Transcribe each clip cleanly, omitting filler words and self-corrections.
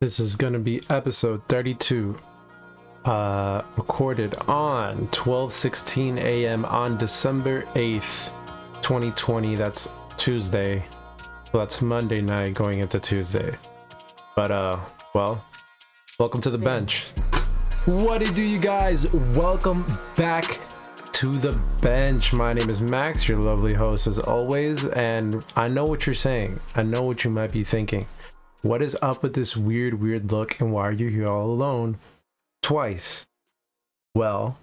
This is going to be episode 32, recorded on 12:16 a.m. on December 8th, 2020. That's Tuesday. Well, that's Monday night going into Tuesday. But, well, welcome to the bench. What do you guys? Welcome back to the bench. My name is Max, your lovely host as always, and I know what you're saying. I know what you might be thinking. What is up with this weird look, and why are you here all alone twice? Well,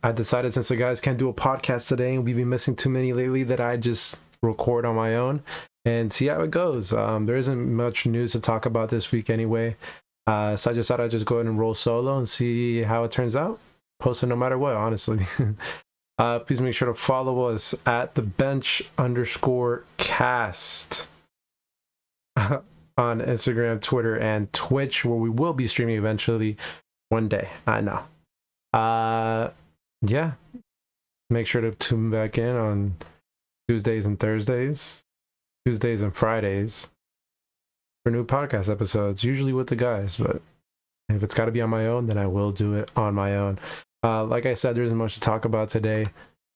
I decided since the guys can't do a podcast today and we've been missing too many lately that I just record on my own and see how it goes. There isn't much news to talk about this week anyway, so I just thought I'd just go ahead and roll solo and see how it turns out. Post it no matter what, honestly. Please make sure to follow us at @thebench_cast. On Instagram, Twitter, and Twitch, where we will be streaming eventually one day. I know. Yeah. Make sure to tune back in on Tuesdays and Thursdays, Tuesdays and Fridays for new podcast episodes, usually with the guys, but if it's got to be on my own, then I will do it on my own. Like I said, there isn't much to talk about today.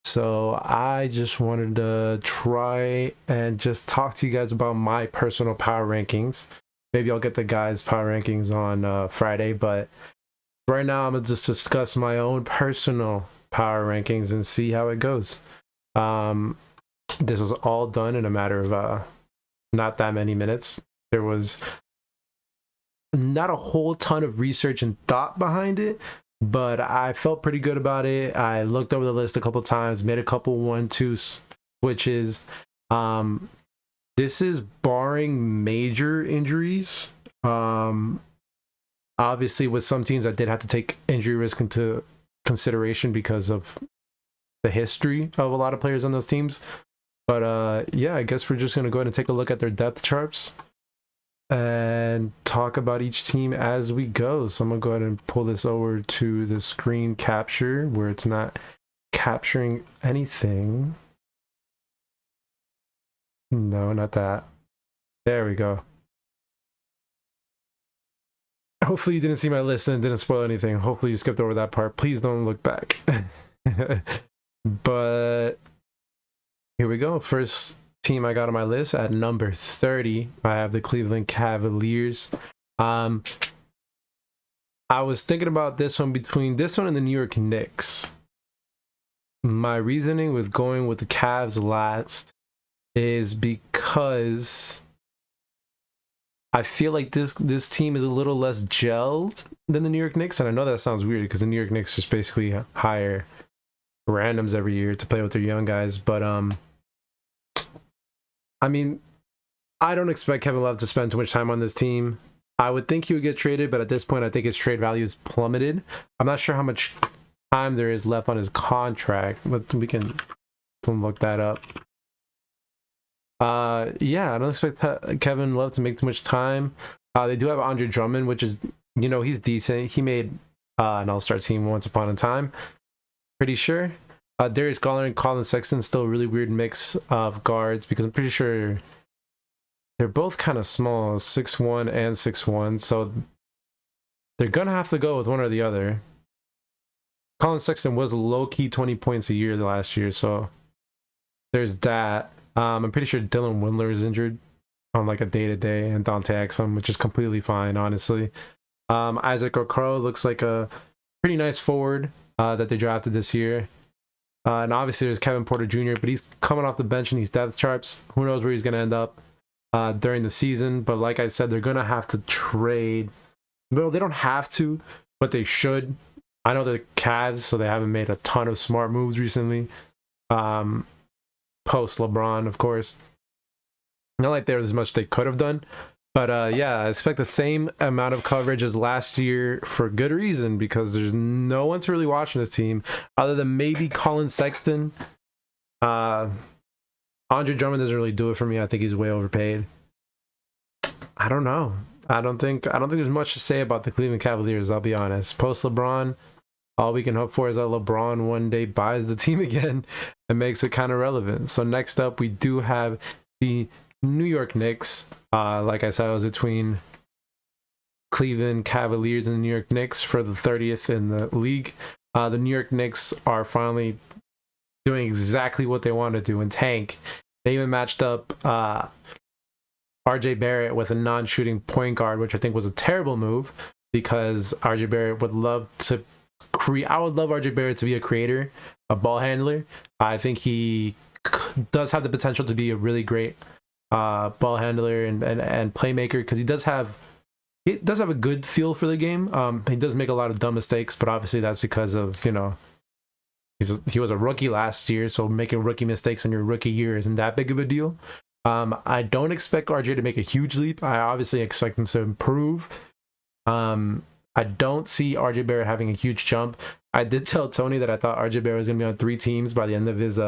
So I just wanted to try and just talk to you guys about my personal power rankings. Maybe I'll get the guys' power rankings on Friday, but right now I'm gonna just discuss my own personal power rankings and see how it goes. This was all done in a matter of not that many minutes. There was not a whole ton of research and thought behind it, but I felt pretty good about it. I looked over the list a couple times, made a couple 1-2 switches. This is barring major injuries. Obviously, with some teams, I did have to take injury risk into consideration because of the history of a lot of players on those teams. But yeah, I guess we're just going to go ahead and take a look at their depth charts and talk about each team as we go. So I'm gonna go ahead and pull this over to the screen capture where it's not capturing anything. No, not that. There we go. Hopefully you didn't see my list and didn't spoil anything. Hopefully you skipped over that part. Please don't look back. But here we go. First team I got on my list at number 30, I have the Cleveland Cavaliers. I was thinking about this one between this one and the New York Knicks. My reasoning with going with the Cavs last is because I feel like this team is a little less gelled than the New York Knicks, and I know that sounds weird because the New York Knicks just basically hire randoms every year to play with their young guys, but I mean, I don't expect Kevin Love to spend too much time on this team. I would think he would get traded, but at this point, I think his trade value is plummeted. I'm not sure how much time there is left on his contract, but we can look that up. Yeah, I don't expect Kevin Love to make too much time. They do have Andre Drummond, which is, you know, he's decent. He made an all-star team once upon a time. Pretty sure. Darius Garland and Colin Sexton, still a really weird mix of guards because I'm pretty sure they're both kind of small, 6'1" and 6'1", so they're gonna have to go with one or the other. Colin Sexton was low-key 20 points a year last year, so there's that. I'm pretty sure Dylan Windler is injured on like a day-to-day, and Dante Exum, which is completely fine, honestly. Isaac Okoro looks like a pretty nice forward that they drafted this year. And obviously there's Kevin Porter Jr., but he's coming off the bench in these depth charts. Who knows where he's going to end up during the season. But like I said, they're going to have to trade. Well, they don't have to, but they should. I know they're Cavs, so they haven't made a ton of smart moves recently. Post LeBron, of course. Not like there was much they could have done. But yeah, I expect the same amount of coverage as last year for good reason, because there's no one to really watching this team other than maybe Colin Sexton. Andre Drummond doesn't really do it for me. I think he's way overpaid. I don't know. I don't think there's much to say about the Cleveland Cavaliers, I'll be honest. Post LeBron, all we can hope for is that LeBron one day buys the team again and makes it kind of relevant. So next up, we do have the New York Knicks. Like I said, I was between Cleveland Cavaliers and the New York Knicks for the 30th in the league. The New York Knicks are finally doing exactly what they want to do and tank. They even matched up RJ Barrett with a non-shooting point guard, which I think was a terrible move because RJ Barrett would love to create. I would love RJ Barrett to be a creator, a ball handler. I think he does have the potential to be a really great ball handler and playmaker because he does have a good feel for the game. He does make a lot of dumb mistakes, but obviously that's because of, you know, he was a rookie last year, so making rookie mistakes in your rookie year isn't that big of a deal. I don't expect RJ to make a huge leap. I obviously expect him to improve. I don't see RJ Barrett having a huge jump. I did tell Tony that I thought RJ Barrett was going to be on 3 teams by the end of his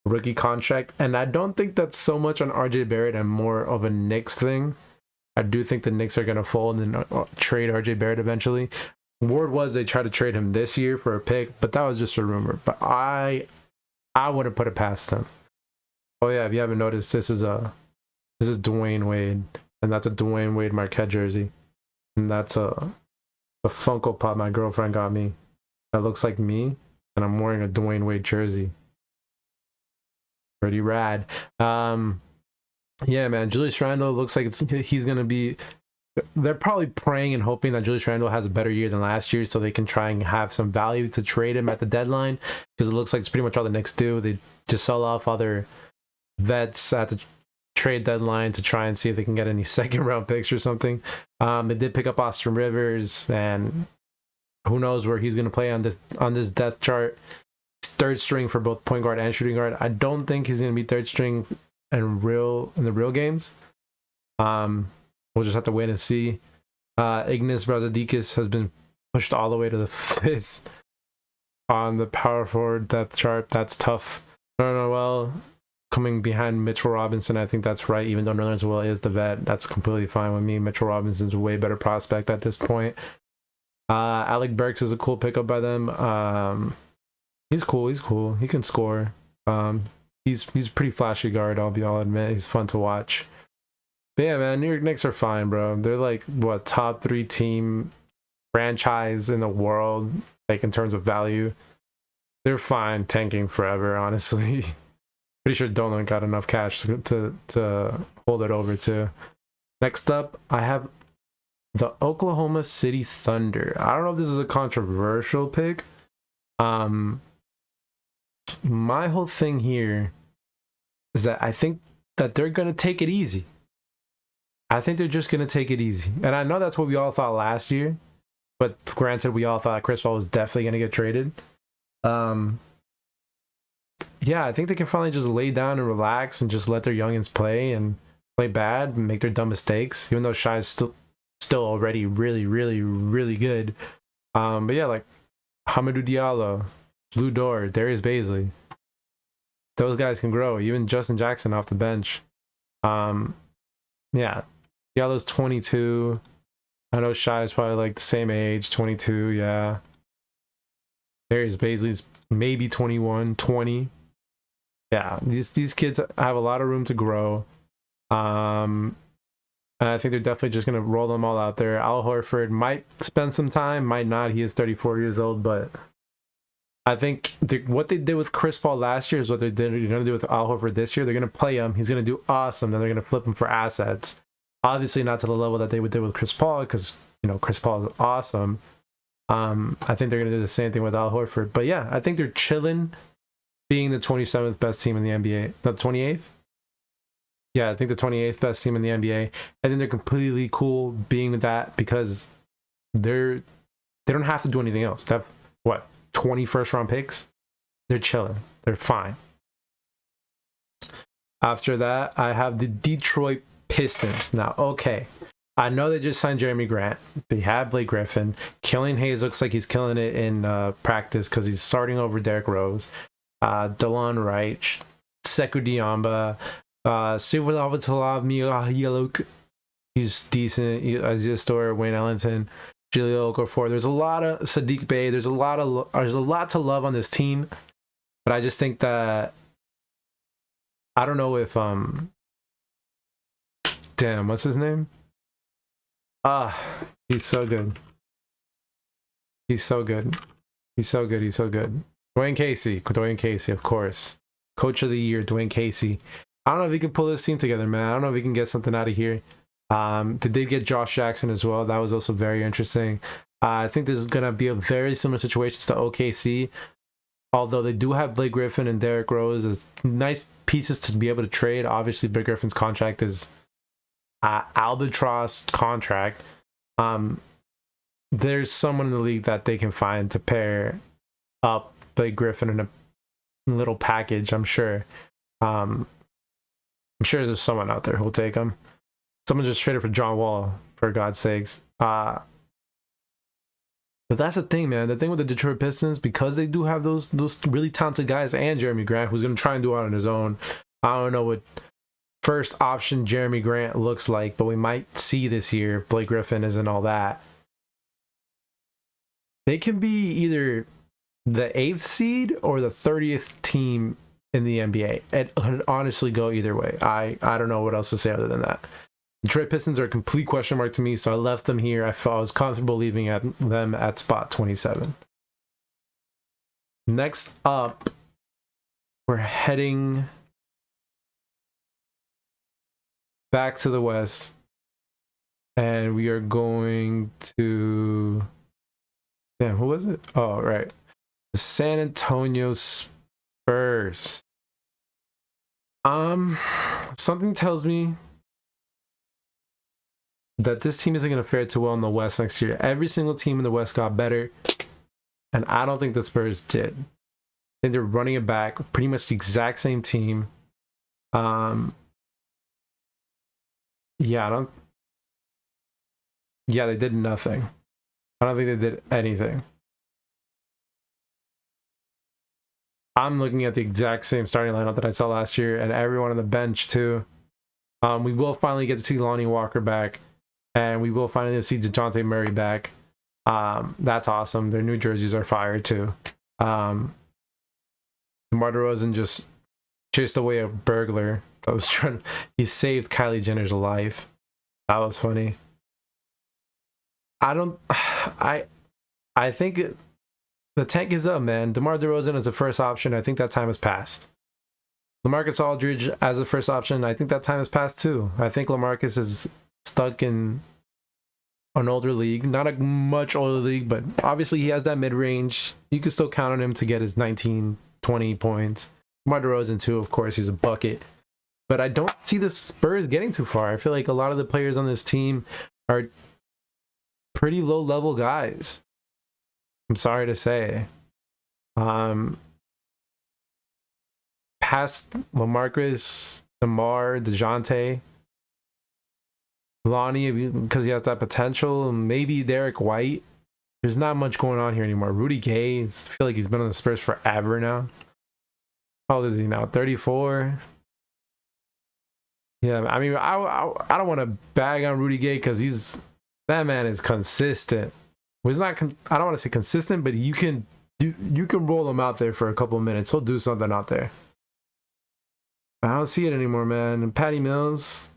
rookie contract, and I don't think that's so much on RJ Barrett and more of a Knicks thing. I do think the Knicks are going to fold and then trade RJ Barrett eventually. Word was they tried to trade him this year for a pick, but that was just a rumor. But I wouldn't put it past him. Oh yeah, if you haven't noticed, this is Dwayne Wade, and that's a Dwayne Wade Marquette jersey, and that's a Funko Pop my girlfriend got me that looks like me, and I'm wearing a Dwayne Wade jersey. Pretty rad. Yeah, man, Julius Randle looks like he's gonna be. They're probably praying and hoping that Julius Randle has a better year than last year, so they can try and have some value to trade him at the deadline. Because it looks like it's pretty much all the Knicks do. They just sell off other vets at the trade deadline to try and see if they can get any second round picks or something. They did pick up Austin Rivers, and who knows where he's going to play on this depth chart. Third string for both point guard and shooting guard. I don't think he's going to be third string in the real games. We'll just have to wait and see. Ignas Brazdeikis has been pushed all the way to the 5th on the power forward depth chart. That's tough. Well, coming behind Mitchell Robinson, I think that's right. Even though Nerlens Noel is the vet, that's completely fine with me. Mitchell Robinson's a way better prospect at this point. Alec Burks is a cool pickup by them. He's cool. He can score. He's a pretty flashy guard. I'll admit he's fun to watch. But yeah, man, New York Knicks are fine, bro. They're like what, top 3 team franchise in the world, like in terms of value. They're fine tanking forever, honestly. Pretty sure Dolan got enough cash to hold it over too. Next up, I have the Oklahoma City Thunder. I don't know if this is a controversial pick. My whole thing here is that I think that they're gonna take it easy. I think they're just gonna take it easy, and I know that's what we all thought last year. But granted, we all thought Chris Paul was definitely gonna get traded. Yeah, I think they can finally just lay down and relax and just let their youngins play and play bad and make their dumb mistakes, even though Shai's still already really, really, really good. But yeah, like Hamidou Diallo, Lou Dort, Darius Bazley, those guys can grow. Even Justin Jackson off the bench. Yeah, Diallo's 22. I know Shai's probably like the same age, 22. Yeah. Darius Bazley's maybe 21, 20. Yeah, these kids have a lot of room to grow. And I think they're definitely just going to roll them all out there. Al Horford might spend some time, might not. He is 34 years old, but I think what they did with Chris Paul last year is what they're going to do with Al Horford this year. They're going to play him. He's going to do awesome. Then they're going to flip him for assets. Obviously not to the level that they would do with Chris Paul because, you know, Chris Paul is awesome. I think they're going to do the same thing with Al Horford. But yeah, I think they're chilling being the 27th best team in the NBA. The 28th? Yeah, I think the 28th best team in the NBA. I think they're completely cool being that because they don't have to do anything else. They have, what, 20 first-round picks? They're chilling. They're fine. After that, I have the Detroit Pistons. Now, okay. I know they just signed Jeremy Grant. They have Blake Griffin. Killian Hayes looks like he's killing it in practice because he's starting over Derrick Rose. Delon Wright, Sekou Diamba, Sivalavatalov Mihaluk. He's decent. Isaiah Stewart, Wayne Ellington, Jaleel Okafor. There's a lot of Sadiq Bey. There's a lot to love on this team. But I just think that I don't know if damn, what's his name? He's so good. He's so good. He's so good. He's so good. Dwayne Casey, of course. Coach of the year, Dwayne Casey. I don't know if he can pull this team together, man. I don't know if he can get something out of here. They did get Josh Jackson as well. That was also very interesting. I think this is going to be a very similar situation to OKC. Although they do have Blake Griffin and Derrick Rose as nice pieces to be able to trade. Obviously, Blake Griffin's contract is albatross contract. There's someone in the league that they can find to pair up Blake Griffin in a little package, I'm sure. I'm sure there's someone out there who'll take him. Someone just traded for John Wall, for God's sakes. But that's the thing, man. The thing with the Detroit Pistons, because they do have those really talented guys and Jeremy Grant, who's going to try and do it on his own. I don't know what first option Jeremy Grant looks like, but we might see this year if Blake Griffin isn't all that. They can be either the 8th seed or the 30th team in the NBA. It could honestly go either way. I don't know what else to say other than that. Detroit Pistons are a complete question mark to me, so I left them here. I felt I was comfortable leaving them at spot 27. Next up, we're heading back to the West, and we are going to... Damn, who was it? Oh, right. The San Antonio Spurs. Something tells me that this team isn't going to fare too well in the West next year. Every single team in the West got better, and I don't think the Spurs did. I think they're running it back, pretty much the exact same team. Yeah, they did nothing. I don't think they did anything. I'm looking at the exact same starting lineup that I saw last year, and everyone on the bench too. We will finally get to see Lonnie Walker back, and we will finally see DeJounte Murray back. That's awesome. Their new jerseys are fire too. DeMar DeRozan just chased away a burglar that was trying. He saved Kylie Jenner's life. That was funny. I think the tank is up, man. DeMar DeRozan is the first option. I think that time has passed. LaMarcus Aldridge as a first option. I think that time has passed too. I think LaMarcus is stuck in an older league. Not a much older league, but obviously he has that mid-range. You can still count on him to get his 19, 20 points. DeMar DeRozan too, of course. He's a bucket. But I don't see the Spurs getting too far. I feel like a lot of the players on this team are pretty low-level guys. I'm sorry to say. Past LaMarcus, DeMar, DeJounte, Lonnie, because he has that potential, maybe Derek White. There's not much going on here anymore. Rudy Gay, I feel like he's been on the Spurs forever now. How old is he now? 34? Yeah, I mean, I don't want to bag on Rudy Gay because that man is consistent. Well, he's not. I don't want to say consistent, but you can roll him out there for a couple of minutes. He'll do something out there. I don't see it anymore, man. And Patty Mills.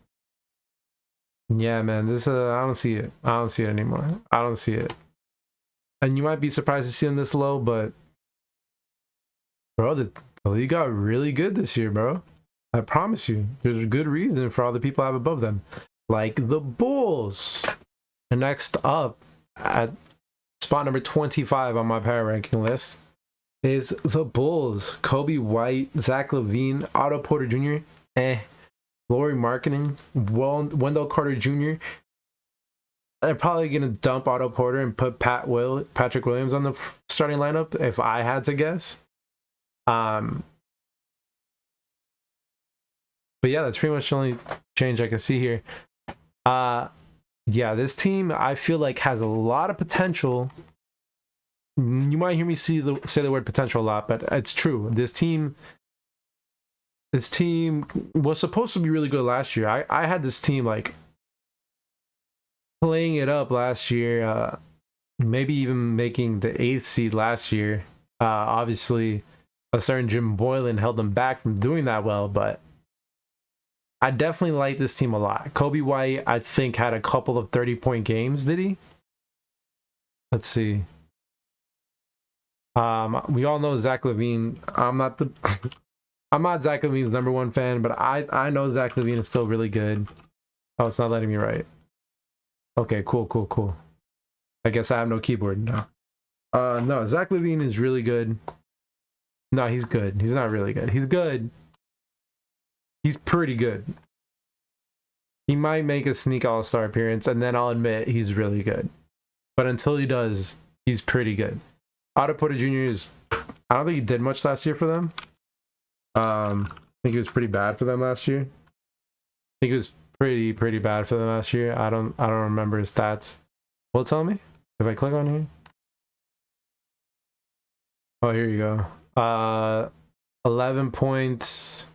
Yeah, man. I don't see it. I don't see it anymore. I don't see it. And you might be surprised to see him this low, but bro, the league got really good this year, bro. I promise you. There's a good reason for all the people I have above them, like the Bulls. And next up at spot number 25 on my power ranking list is the Bulls. Kobe White, Zach LaVine, Otto Porter Jr., Lauri Markkanen, Wendell Carter Jr. They're probably going to dump Otto Porter and put Patrick Williams on the starting lineup if I had to guess. But yeah, that's pretty much the only change I can see here. Yeah, this team I feel like has a lot of potential. You might hear me say the word potential a lot, but it's true. This team was supposed to be really good last year. I had this team like playing it up last year, maybe even making the 8th seed last year. Obviously, a certain Jim Boylan held them back from doing that well, but I definitely like this team a lot. Kobe White, I think, had a couple of 30-point games, did he? Let's see. We all know Zach LaVine. I'm not Zach LaVine's #1 fan, but I know Zach LaVine is still really good. Oh, it's not letting me write. Okay, cool. I guess I have no keyboard now. No, Zach LaVine is really good. No, he's good. He's not really good. He's good. He's pretty good. He might make a sneak all-star appearance, and then I'll admit he's really good. But until he does, he's pretty good. Otto Porter Jr. is, I don't think he did much last year for them. I think he was pretty bad for them last year. I think he was pretty bad for them last year. I don't remember his stats. Will it tell me if I click on here? Oh, here you go. 11 points,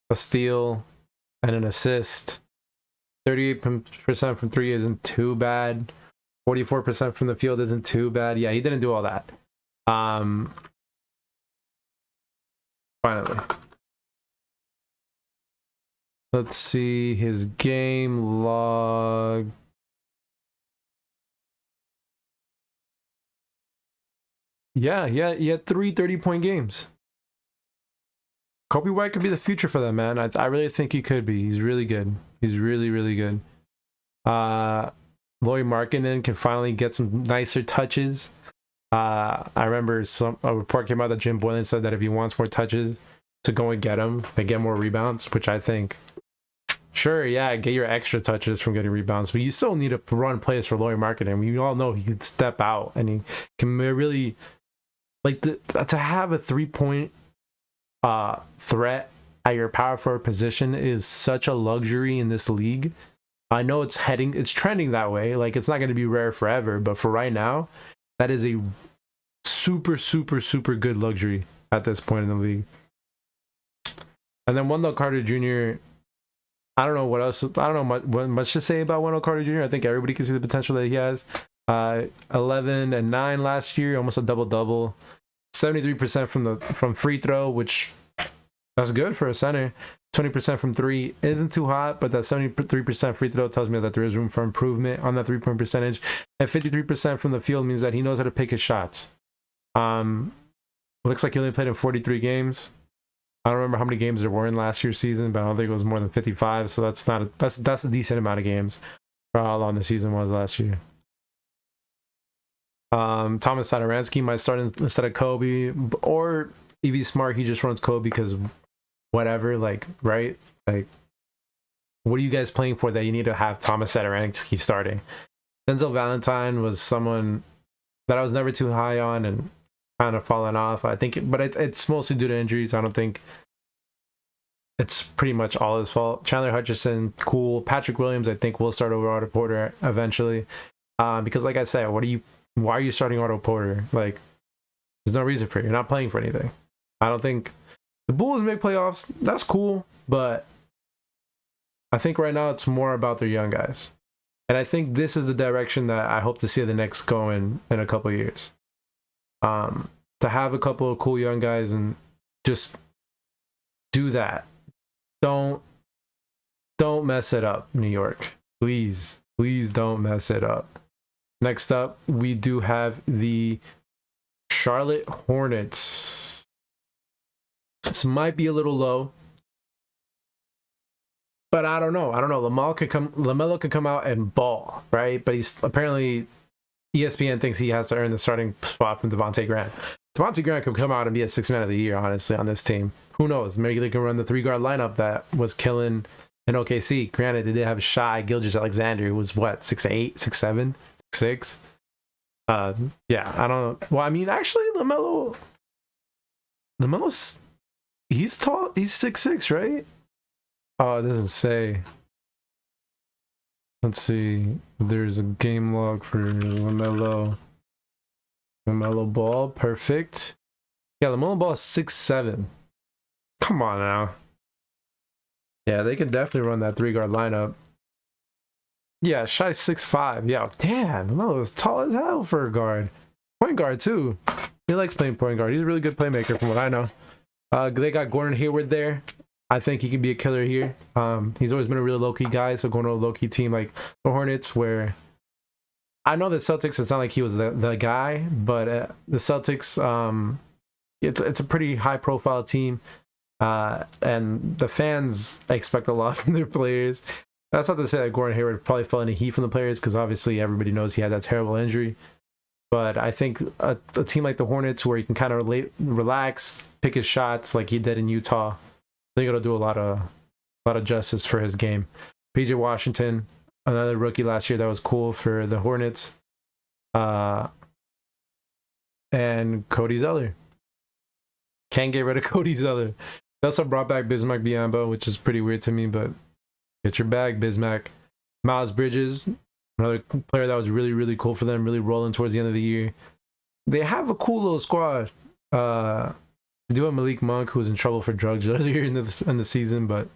a steal, and an assist. 38% from three isn't too bad. 44% from the field isn't too bad. Yeah, he didn't do all that. Finally. Let's see his game log. Yeah, he had 3 30-point games. Kobe White could be the future for them, man. I really think he could be. He's really good. He's really good. Lauri Markkanen can finally get some nicer touches. I remember a report came out that Jim Boylan said that if he wants more touches, to go and get them and get more rebounds, which I think, sure, yeah, get your extra touches from getting rebounds, but you still need to run plays for Lauri Markkanen. We all know he can step out and he can really, like, to have a 3-point threat at your power forward position is such a luxury in this league. I know it's trending that way. Like, it's not going to be rare forever, but for right now, that is a super good luxury at this point in the league. And then Wendell Carter Jr., I don't know what else. I don't know much to say about Wendell Carter Jr. I think everybody can see the potential that he has. 11 and 9 last year, almost a double-double. 73% from free throw, which that's good for a center. 20% from three isn't too hot, but that 73% free throw tells me that there is room for improvement on that 3-point percentage. And 53% from the field means that he knows how to pick his shots. Looks like he only played in 43 games. I don't remember how many games there were in last year's season, but I don't think it was more than 55. So that's a decent amount of games for how long the season was last year. Thomas Satoransky might start instead of Kobe, or EV Smart, he just runs Kobe because whatever, like, right? Like, what are you guys playing for that you need to have Thomas Satoransky starting? Denzel Valentine was someone that I was never too high on and kind of fallen off, I think, but it's mostly due to injuries. I don't think it's pretty much all his fault. Chandler Hutchison, cool. Patrick Williams, I think, will start over Otto Porter eventually, because like I said, why are you starting Otto Porter? Like, there's no reason for it. You're not playing for anything. I don't think the Bulls make playoffs. That's cool, but I think right now it's more about their young guys, and I think this is the direction that I hope to see the Knicks go in a couple of years. To have a couple of cool young guys and just do that. Don't mess it up, New York. Please don't mess it up. Next up, we do have the Charlotte Hornets. This might be a little low, but I don't know. LaMelo could come out and ball, right? But he's apparently, ESPN thinks he has to earn the starting spot from Devontae Graham. Devontae Graham could come out and be a 6th man of the year, honestly, on this team. Who knows? Maybe they can run the 3-guard lineup that was killing in OKC. Granted, they did have Shai Gilgeous-Alexander, who was what, 6'8", 6'7", 6'6". Yeah, I don't know. Well, I mean, actually, LaMelo's he's tall. He's 6'6", right? Oh, it doesn't say. Let's see. There's a game log for LaMelo. LaMelo Ball, perfect. Yeah, LaMelo Ball is 6'7". Come on now. Yeah, they can definitely run that 3-guard lineup. Yeah, Shai's 6'5". Yeah, damn, LaMelo is tall as hell for a guard. Point guard, too. He likes playing point guard. He's a really good playmaker from what I know. They got Gordon Hayward there. I think he can be a killer here. He's always been a really low-key guy, so going to a low-key team like the Hornets, where I know the Celtics, it's not like he was the guy, but the Celtics, it's a pretty high profile team, and the fans expect a lot from their players. That's not to say that Gordon Hayward probably felt any heat from the players, because obviously everybody knows he had that terrible injury. But I think a team like the Hornets, where he can kind of relax, pick his shots like he did in Utah, I think it'll do a lot of justice for his game. PJ Washington, another rookie last year that was cool for the Hornets. And Cody Zeller. Can't get rid of Cody Zeller. They also brought back Bismack Biyombo, which is pretty weird to me, but get your bag, Bismack. Miles Bridges, another player that was really, really cool for them, really rolling towards the end of the year. They have a cool little squad. They do have Malik Monk, who was in trouble for drugs earlier in the season, but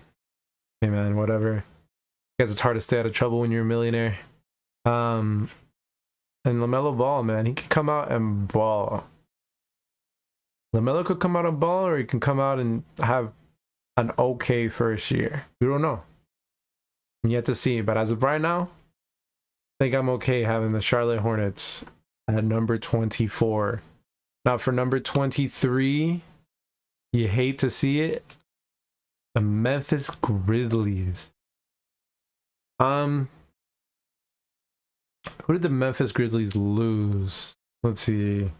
hey man, whatever. I guess it's hard to stay out of trouble when you're a millionaire. And LaMelo Ball, man, he could come out and ball. LaMelo could come out and ball, or he can come out and have an okay first year. We don't know. Yet to see. But as of right now, I think I'm okay having the Charlotte Hornets at number 24. Now for number 23, you hate to see it, the Memphis Grizzlies. Who did the Memphis Grizzlies lose? Let's see.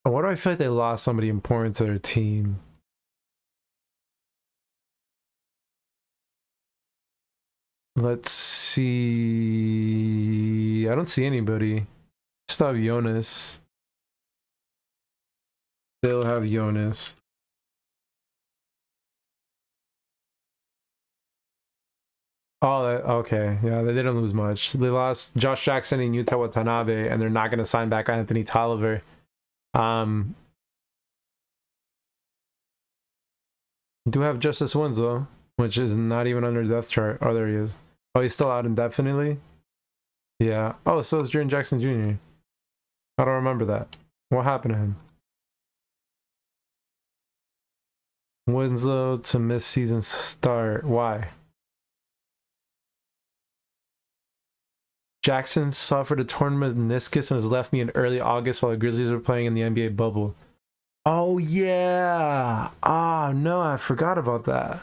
Why do I feel like they lost somebody important to their team? Let's see. I don't see anybody. Still have Jonas. They'll have Jonas. Oh, okay. Yeah, they didn't lose much. They lost Josh Jackson and Yuta Watanabe, and they're not going to sign back Anthony Tolliver. Do have Justice Winslow, which is not even under depth chart. Oh, there he is. Oh, he's still out indefinitely? Yeah. Oh, so is Jaren Jackson Jr. I don't remember that. What happened to him? Winslow to miss season start. Why? Jackson suffered a torn meniscus and has left me in early August while the Grizzlies were playing in the NBA bubble. Oh, yeah. Oh, no, I forgot about that.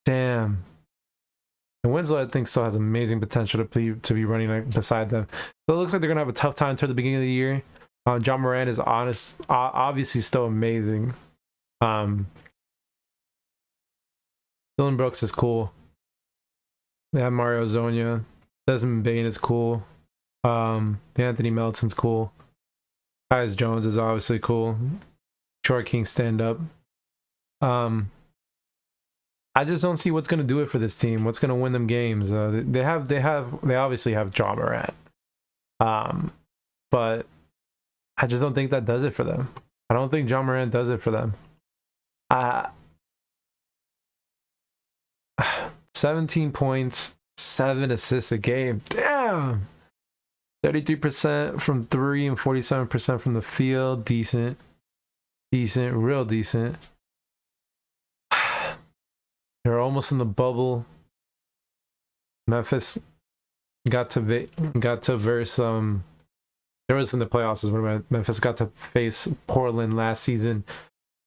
Damn. And Winslow, I think, still has amazing potential to be running beside them. So it looks like they're going to have a tough time toward the beginning of the year. John Moran is obviously still amazing. Dylan Brooks is cool. They have Mario Zonia. Desmond Bane is cool. Anthony Melton's cool. Tyus Jones is obviously cool. Troy King stand up. I just don't see what's going to do it for this team. What's going to win them games? They obviously have John Morant. But I just don't think that does it for them. I don't think John Morant does it for them. 17 points, 7 assists a game. Damn. 33% from 3 and 47% from the field. Decent, real decent. They're almost in the bubble. Memphis got to verse there was in the playoffs is when Memphis got to face Portland last season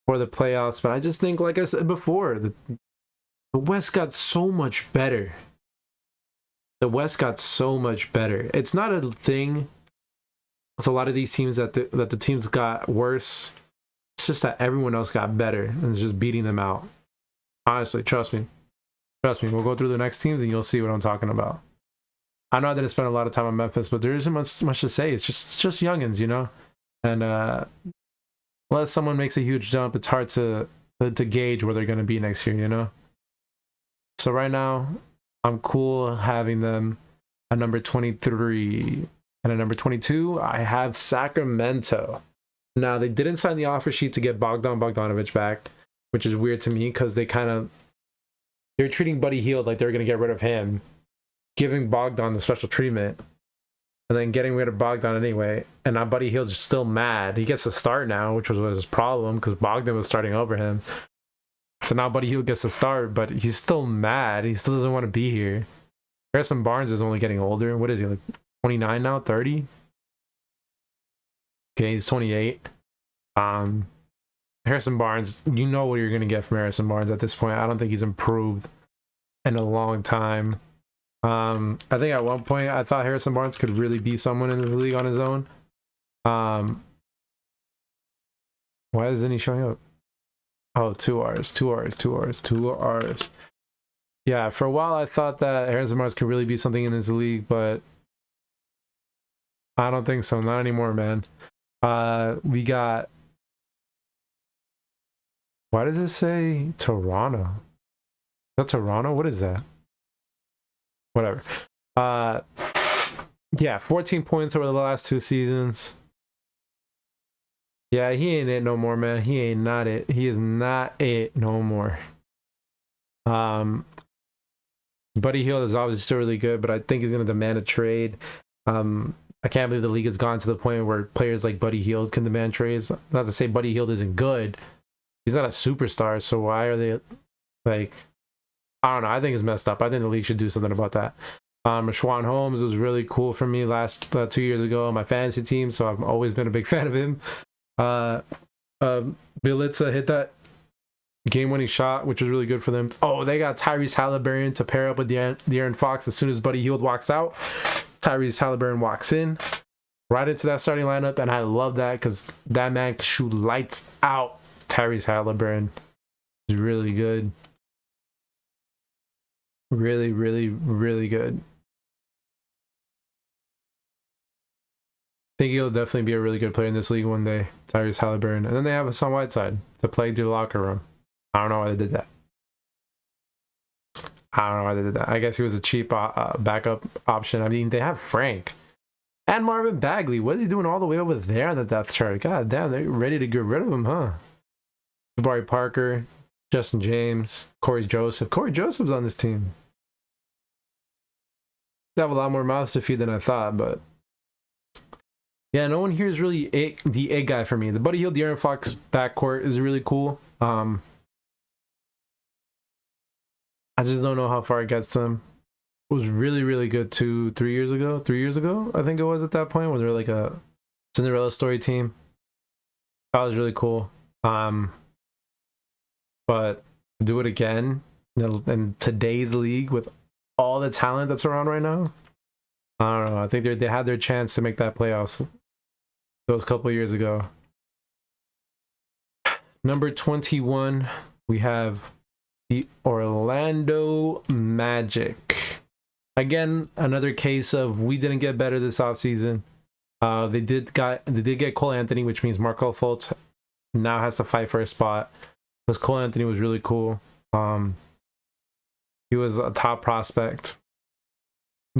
for the playoffs. But I just think, like I said before, the West got so much better. The West got so much better. It's not a thing with a lot of these teams that the teams got worse. It's just that everyone else got better and is just beating them out. Honestly, trust me. We'll go through the next teams and you'll see what I'm talking about. I know I didn't spend a lot of time on Memphis, but there isn't much to say. It's just youngins, you know? And unless someone makes a huge jump, it's hard to gauge where they're going to be next year, you know? So right now, I'm cool having them at number 23. And at number 22, I have Sacramento. Now, they didn't sign the offer sheet to get Bogdanovich back, which is weird to me because they're treating Buddy Hield like they're going to get rid of him, giving Bogdan the special treatment, and then getting rid of Bogdan anyway. And now Buddy Hield's still mad. He gets a start now, which was his problem because Bogdan was starting over him. So now Buddy Hield gets to start, but he's still mad. He still doesn't want to be here. Harrison Barnes is only getting older. What is he, like 29 now? 30? Okay, he's 28. Harrison Barnes, you know what you're going to get from Harrison Barnes at this point. I don't think he's improved in a long time. I think at one point I thought Harrison Barnes could really be someone in this league on his own. Why isn't he showing up? Oh, 2 hours. Yeah, for a while I thought that Harrison Barnes could really be something in this league, but I don't think so. Not anymore, man. We got... Why does it say Toronto? Is that Toronto? What is that? Whatever. Yeah, 14 points over the last 2 seasons. Yeah, he ain't it no more, man. He ain't not it. He is not it no more. Buddy Hield is obviously still really good, but I think he's going to demand a trade. I can't believe the league has gone to the point where players like Buddy Hield can demand trades. Not to say Buddy Hield isn't good. He's not a superstar, so why are they like... I don't know. I think it's messed up. I think the league should do something about that. Rashawn Holmes was really cool for me last 2 years ago on my fantasy team, so I've always been a big fan of him. Bielitsa hit that game-winning shot, which was really good for them. Oh, they got Tyrese Halliburton to pair up with De'Aaron Fox. As soon as Buddy Hield walks out, Tyrese Halliburton walks in right into that starting lineup, and I love that because that man can shoot lights out. Tyrese Halliburton is really good. Really, really, really good. I think he'll definitely be a really good player in this league one day, Tyrese Halliburton. And then they have Hassan Whiteside to play through the locker room. I don't know why they did that. I guess he was a cheap backup option. I mean, they have Frank and Marvin Bagley. What are they doing all the way over there on the depth chart? God damn, they're ready to get rid of him, huh? Jabari Parker, Justin James, Corey Joseph. Corey Joseph's on this team. They have a lot more mouths to feed than I thought, but yeah, no one here is really the egg guy for me. The Buddy Hield, De'Aaron Fox backcourt is really cool. I just don't know how far it gets them. It was really, really good 3 years ago. 3 years ago, I think it was at that point, when they were like a Cinderella story team. That was really cool. But to do it again in today's league with all the talent that's around right now, I don't know. I think they had their chance to make that playoffs those couple years ago. Number 21, we have the Orlando Magic. Again, another case of we didn't get better this offseason. They did get Cole Anthony, which means Markelle Fultz now has to fight for a spot. Because Cole Anthony was really cool. He was a top prospect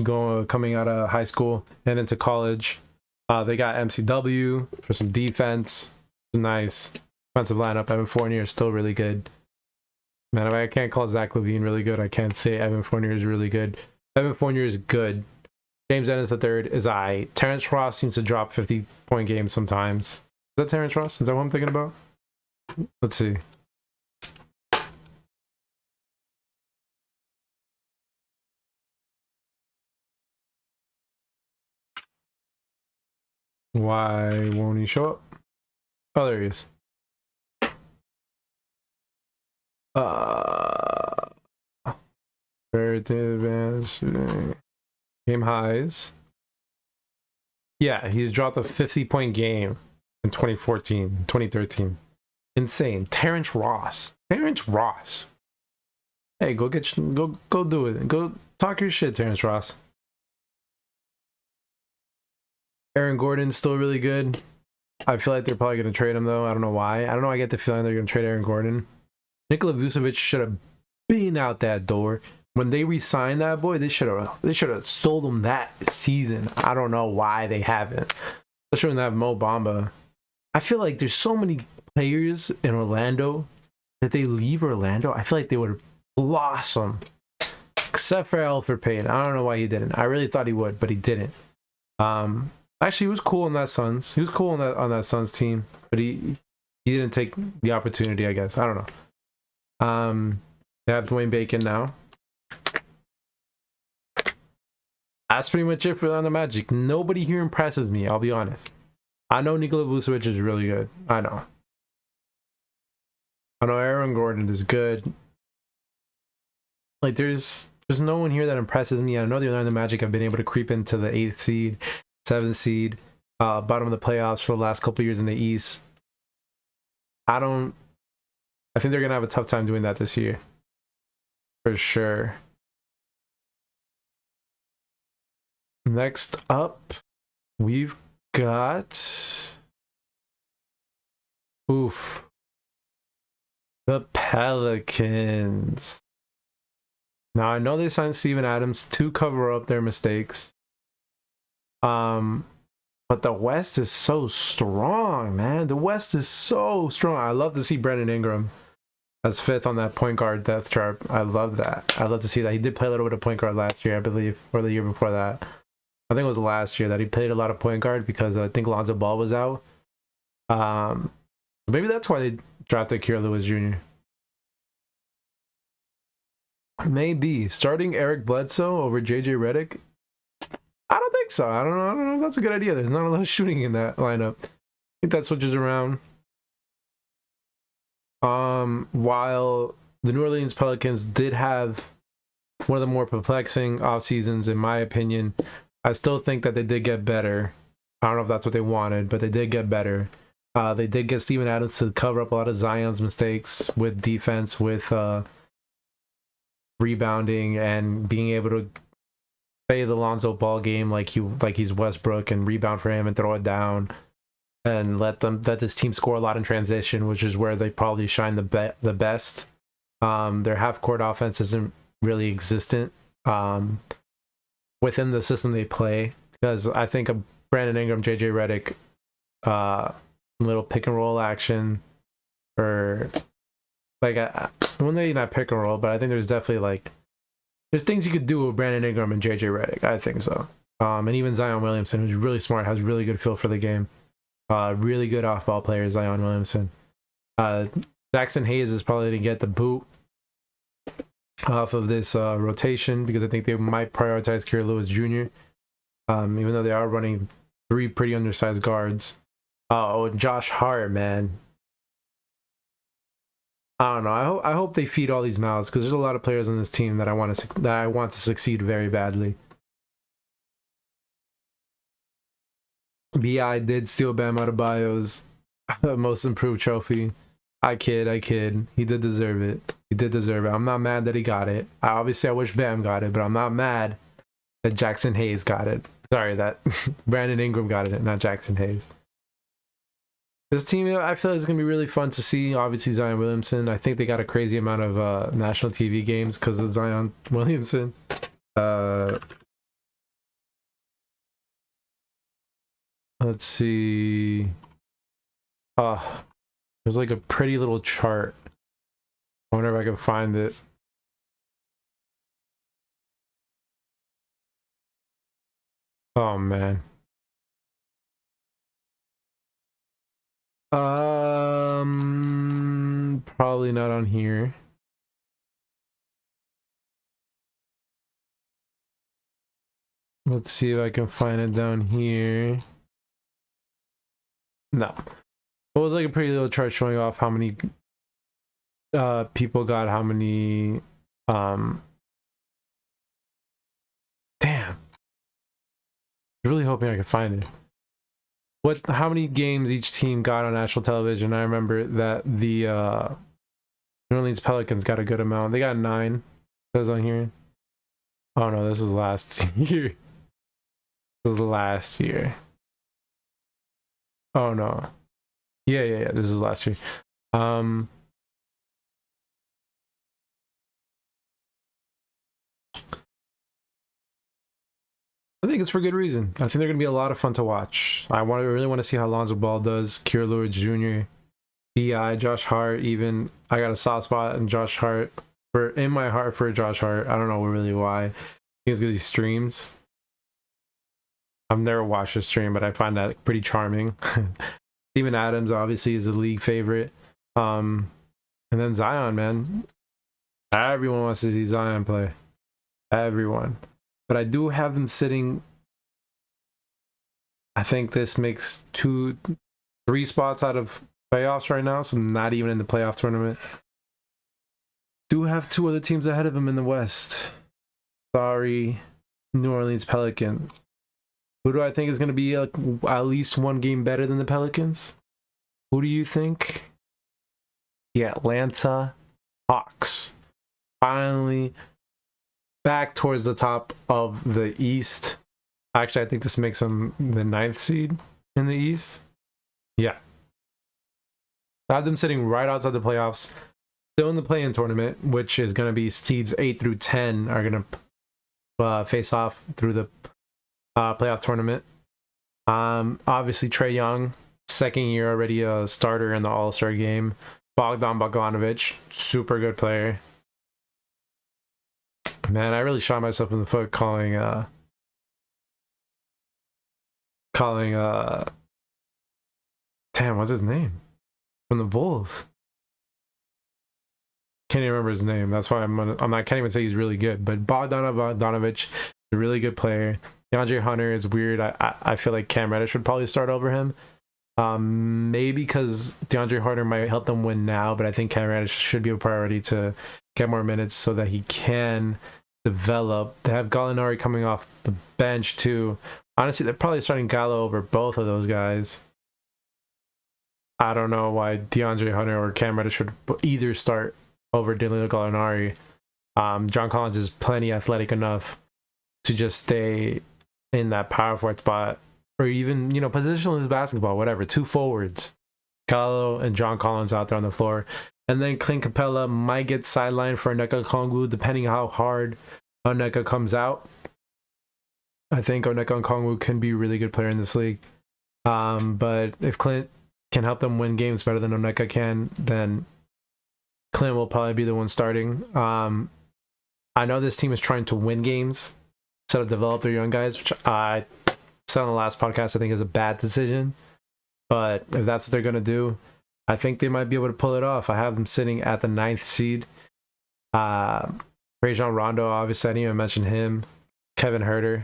coming out of high school and into college. They got MCW for some defense. Nice defensive lineup. Evan Fournier is still really good. Man, I can't call Zach LaVine really good. I can't say Evan Fournier is really good. Evan Fournier is good. James Ennis III is aight. Terrence Ross seems to drop 50-point games sometimes. Is that Terrence Ross? Is that what I'm thinking about? Let's see. Why won't he show up? Oh, there he is. Very advanced game highs. Yeah, he's dropped a 50-point game in 2014, 2013. Insane. Terrence Ross. Hey, go do it. Go talk your shit, Terrence Ross. Aaron Gordon's still really good. I feel like they're probably going to trade him, though. I don't know why. I don't know. I get the feeling they're going to trade Aaron Gordon. Nikola Vucevic should have been out that door. When they re-signed that boy, they should have sold him that season. I don't know why they haven't. Especially when they have Mo Bamba. I feel like there's so many players in Orlando that they leave Orlando. I feel like they would blossom. Except for Elfrid Payton. I don't know why he didn't. I really thought he would, but he didn't. Actually, he was cool on that Suns. He was cool on that Suns team, but he didn't take the opportunity, I guess. I don't know. They have Dwayne Bacon now. That's pretty much it for the Magic. Nobody here impresses me, I'll be honest. I know Nikola Vucevic is really good. I know Aaron Gordon is good. Like, there's no one here that impresses me. I know the Orlando Magic have been able to creep into the 8th seed, 7th seed, bottom of the playoffs for the last couple years in the East. I think they're gonna have a tough time doing that this year, for sure. Next up, we've got the Pelicans. Now, I know they signed Steven Adams to cover up their mistakes. But the West is so strong, man. The West is so strong. I love to see Brandon Ingram as 5th on that point guard depth chart. I love that. I love to see that. He did play a little bit of point guard last year, I believe, or the year before that. I think it was last year that he played a lot of point guard because I think Lonzo Ball was out. Maybe that's why they drafted Kira Lewis Jr. Maybe starting Eric Bledsoe over JJ Redick. I don't think so. I don't know if that's a good idea. There's not a lot of shooting in that lineup. I think that switches around. While the New Orleans Pelicans did have one of the more perplexing off seasons, in my opinion, I still think that they did get better. I don't know if that's what they wanted, but they did get better. They did get Steven Adams to cover up a lot of Zion's mistakes with defense, with rebounding, and being able to play the Lonzo Ball game like he's Westbrook and rebound for him and throw it down and let this team score a lot in transition, which is where they probably shine the best. Their half court offense isn't really existent within the system they play, because I think of Brandon Ingram, JJ Redick, little pick and roll action, or like well, maybe not pick and roll, but I think there's definitely there's things you could do with Brandon Ingram and JJ Redick. I think so. And even Zion Williamson, who's really smart, has really good feel for the game. Really good off-ball player, Zion Williamson. Jackson Hayes is probably going to get the boot off of this rotation, because I think they might prioritize Kira Lewis Jr., even though they are running 3 pretty undersized guards. Oh, Josh Hart, man. I don't know. I hope they feed all these mouths, because there's a lot of players on this team that I want to succeed very badly. BI did steal Bam Adebayo's most improved trophy. I kid. He did deserve it. I'm not mad that he got it. I wish Bam got it, but I'm not mad that Jackson Hayes got it. Sorry, that Brandon Ingram got it, not Jackson Hayes. This team, I feel like it's going to be really fun to see. Obviously, Zion Williamson. I think they got a crazy amount of national TV games because of Zion Williamson. Let's see. There's like a pretty little chart. I wonder if I can find it. Oh, man. Probably not on here. Let's see if I can find it down here. No. It was like a pretty little chart showing off how many people got how many damn. I'm really hoping I can find it. How many games each team got on national television? I remember that the New Orleans Pelicans got a good amount. They got 9. It says on here. Oh no, this is last year. This is last year. Oh no. Yeah. This is last year. I think it's for good reason. I think they're going to be a lot of fun to watch. I really want to see how Lonzo Ball does, Kira Lewis Jr., BI, Josh Hart. Even I got a soft spot in Josh Hart, in my heart for Josh Hart. I don't know really why. I think it's because he streams. I've never watched a stream, but I find that pretty charming. Steven Adams obviously is a league favorite. And then Zion, man. Everyone wants to see Zion play. Everyone. But I do have him sitting. I think this makes 3 spots out of playoffs right now, so not even in the playoff tournament. Do have 2 other teams ahead of him in the West. Sorry, New Orleans Pelicans. Who do I think is going to be at least 1 game better than the Pelicans? Who do you think? The Atlanta Hawks. Finally back towards the top of the East. Actually, I think this makes them the 9th seed in the East. Yeah. I have them sitting right outside the playoffs. Still in the play-in tournament, which is going to be seeds 8 through 10 are going to face off through the playoff tournament. Obviously, Trae Young, 2nd year already a starter in the All-Star game. Bogdan Bogdanovic, super good player. Man, I really shot myself in the foot calling damn, what's his name? From the Bulls. Can't even remember his name. That's why I can't even say he's really good. But Bogdanovic is a really good player. DeAndre Hunter is weird. I feel like Cam Reddish should probably start over him. Maybe because DeAndre Hunter might help them win now, but I think Cam Reddish should be a priority to get more minutes so that he can develop. They have Gallinari coming off the bench too. Honestly, they're probably starting Gallo over both of those guys. I don't know why DeAndre Hunter or Cam Reddish should either start over Danilo Gallinari. John Collins is plenty athletic enough to just stay in that power forward spot, or even, positionless basketball, whatever. 2 forwards, Gallo and John Collins out there on the floor. And then Clint Capella might get sidelined for Onyeka Okongwu, depending how hard Onyeka comes out. I think Onyeka Okongwu can be a really good player in this league. But if Clint can help them win games better than Onyeka can, then Clint will probably be the one starting. I know this team is trying to win games instead of develop their young guys, which I said on the last podcast I think is a bad decision. But if that's what they're going to do, I think they might be able to pull it off. I have them sitting at the 9th seed. Rajon Rondo, obviously, I didn't even mention him. Kevin Huerter.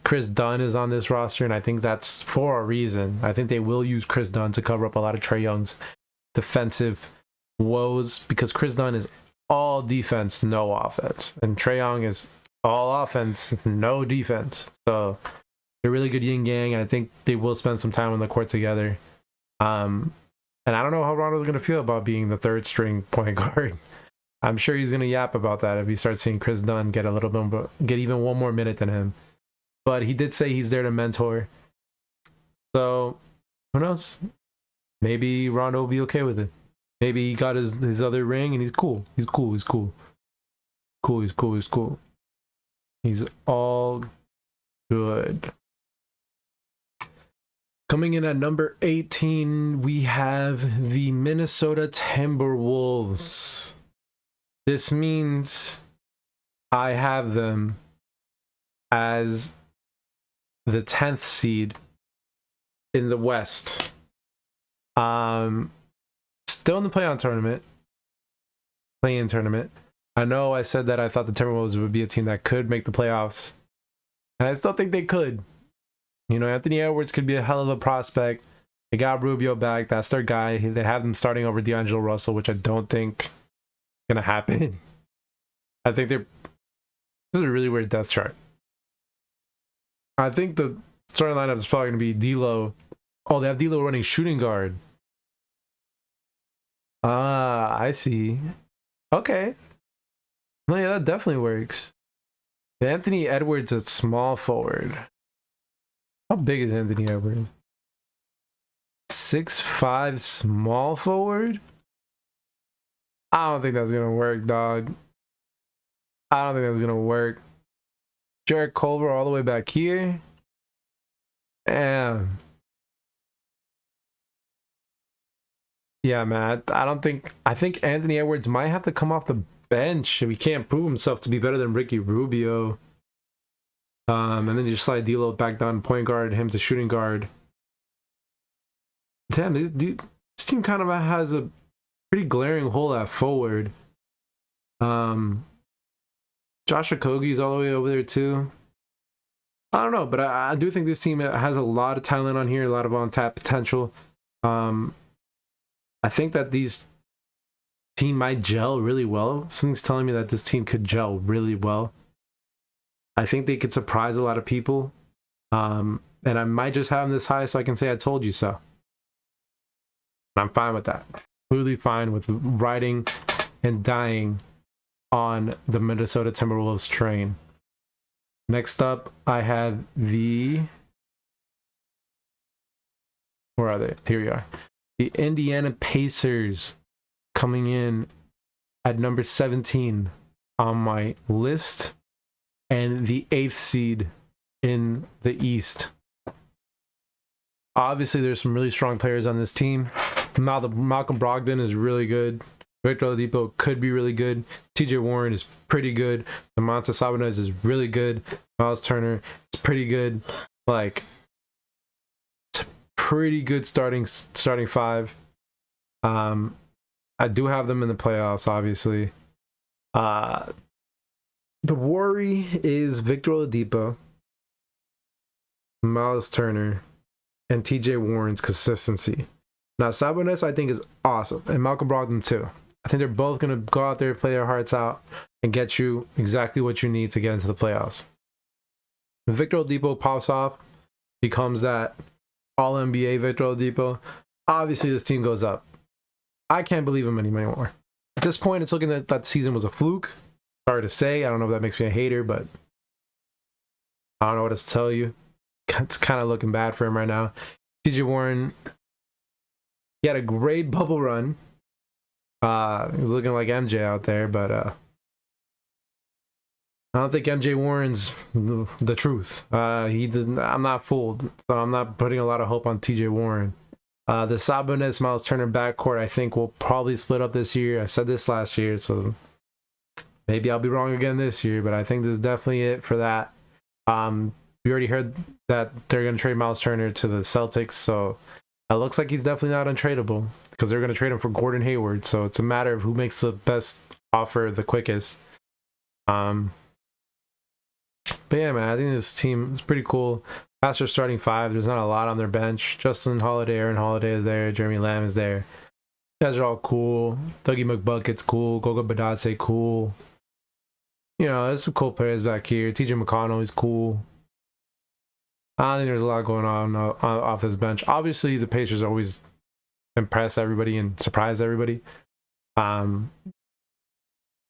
Chris Dunn is on this roster, and I think that's for a reason. I think they will use Chris Dunn to cover up a lot of Trae Young's defensive woes, because Chris Dunn is all defense, no offense. And Trae Young is all offense, no defense. So they're really good yin yang, and I think they will spend some time on the court together. And I don't know how Rondo's going to feel about being the 3rd string point guard. I'm sure he's going to yap about that if he starts seeing Chris Dunn get even 1 more minute than him. But he did say he's there to mentor. So who knows? Maybe Rondo will be okay with it. Maybe he got his other ring and he's cool. He's cool. He's all good. Coming in at number 18, we have the Minnesota Timberwolves. This means I have them as the 10th seed in the West. Still in the play-in tournament. I know I said that I thought the Timberwolves would be a team that could make the playoffs, and I still think they could. Anthony Edwards could be a hell of a prospect. They got Rubio back. That's their guy. They have them starting over D'Angelo Russell, which I don't think is going to happen. I think this is a really weird depth chart. I think the starting lineup is probably going to be D'Lo. Oh, they have D'Lo running shooting guard. I see. Okay. No, yeah, that definitely works. Anthony Edwards at small forward. How big is Anthony Edwards? 6'5" small forward? I don't think that's going to work, dog. I don't think that's going to work. Jarrett Culver all the way back here. Damn. Yeah, man. I think Anthony Edwards might have to come off the bench if he can't prove himself to be better than Ricky Rubio. And then you just slide D'Lo back down point guard, him to shooting guard. Damn, this team kind of has a pretty glaring hole at forward. Josh Okogie's all the way over there too. I don't know, but I do think this team has a lot of talent on here, a lot of untapped potential. I think that these team might gel really well. Something's telling me that this team could gel really well. I think they could surprise a lot of people. And I might just have them this high so I can say I told you so. I'm fine with that. Really fine with riding and dying on the Minnesota Timberwolves train. Next up, I have the... Where are they? Here we are. The Indiana Pacers coming in at number 17 on my list, and the 8th seed in the East. Obviously, there's some really strong players on this team. Malcolm Brogdon is really good. Victor Oladipo could be really good. TJ Warren is pretty good. Domantas Sabonis is really good. Miles Turner is pretty good. Like, it's a pretty good starting five. I do have them in the playoffs, obviously. The worry is Victor Oladipo, Miles Turner, and TJ Warren's consistency. Now, Sabonis, I think, is awesome, and Malcolm Brogdon, too. I think they're both going to go out there, play their hearts out, and get you exactly what you need to get into the playoffs. If Victor Oladipo pops off, becomes that All-NBA Victor Oladipo, obviously this team goes up. I can't believe him anymore. At this point, it's looking that that season was a fluke. Sorry to say. I don't know if that makes me a hater, but I don't know what else to tell you. It's kind of looking bad for him right now. TJ Warren, he had a great bubble run. He was looking like MJ out there, but I don't think MJ Warren's the truth. I'm not fooled, so I'm not putting a lot of hope on TJ Warren. The Sabonis Miles Turner backcourt, I think, will probably split up this year. I said this last year, so maybe I'll be wrong again this year, but I think this is definitely it for that. We already heard that they're going to trade Miles Turner to the Celtics, so it looks like he's definitely not untradeable because they're going to trade him for Gordon Hayward. So it's a matter of who makes the best offer the quickest. But yeah, man, I think this team is pretty cool. Past their starting five, there's not a lot on their bench. Justin Holiday, Aaron Holiday is there. Jeremy Lamb is there. You guys are all cool. Dougie McBucket's cool. Goga Badatse, cool. You know, there's some cool players back here. TJ McConnell is cool. I think there's a lot going on off this bench. Obviously, the Pacers always impress everybody and surprise everybody. I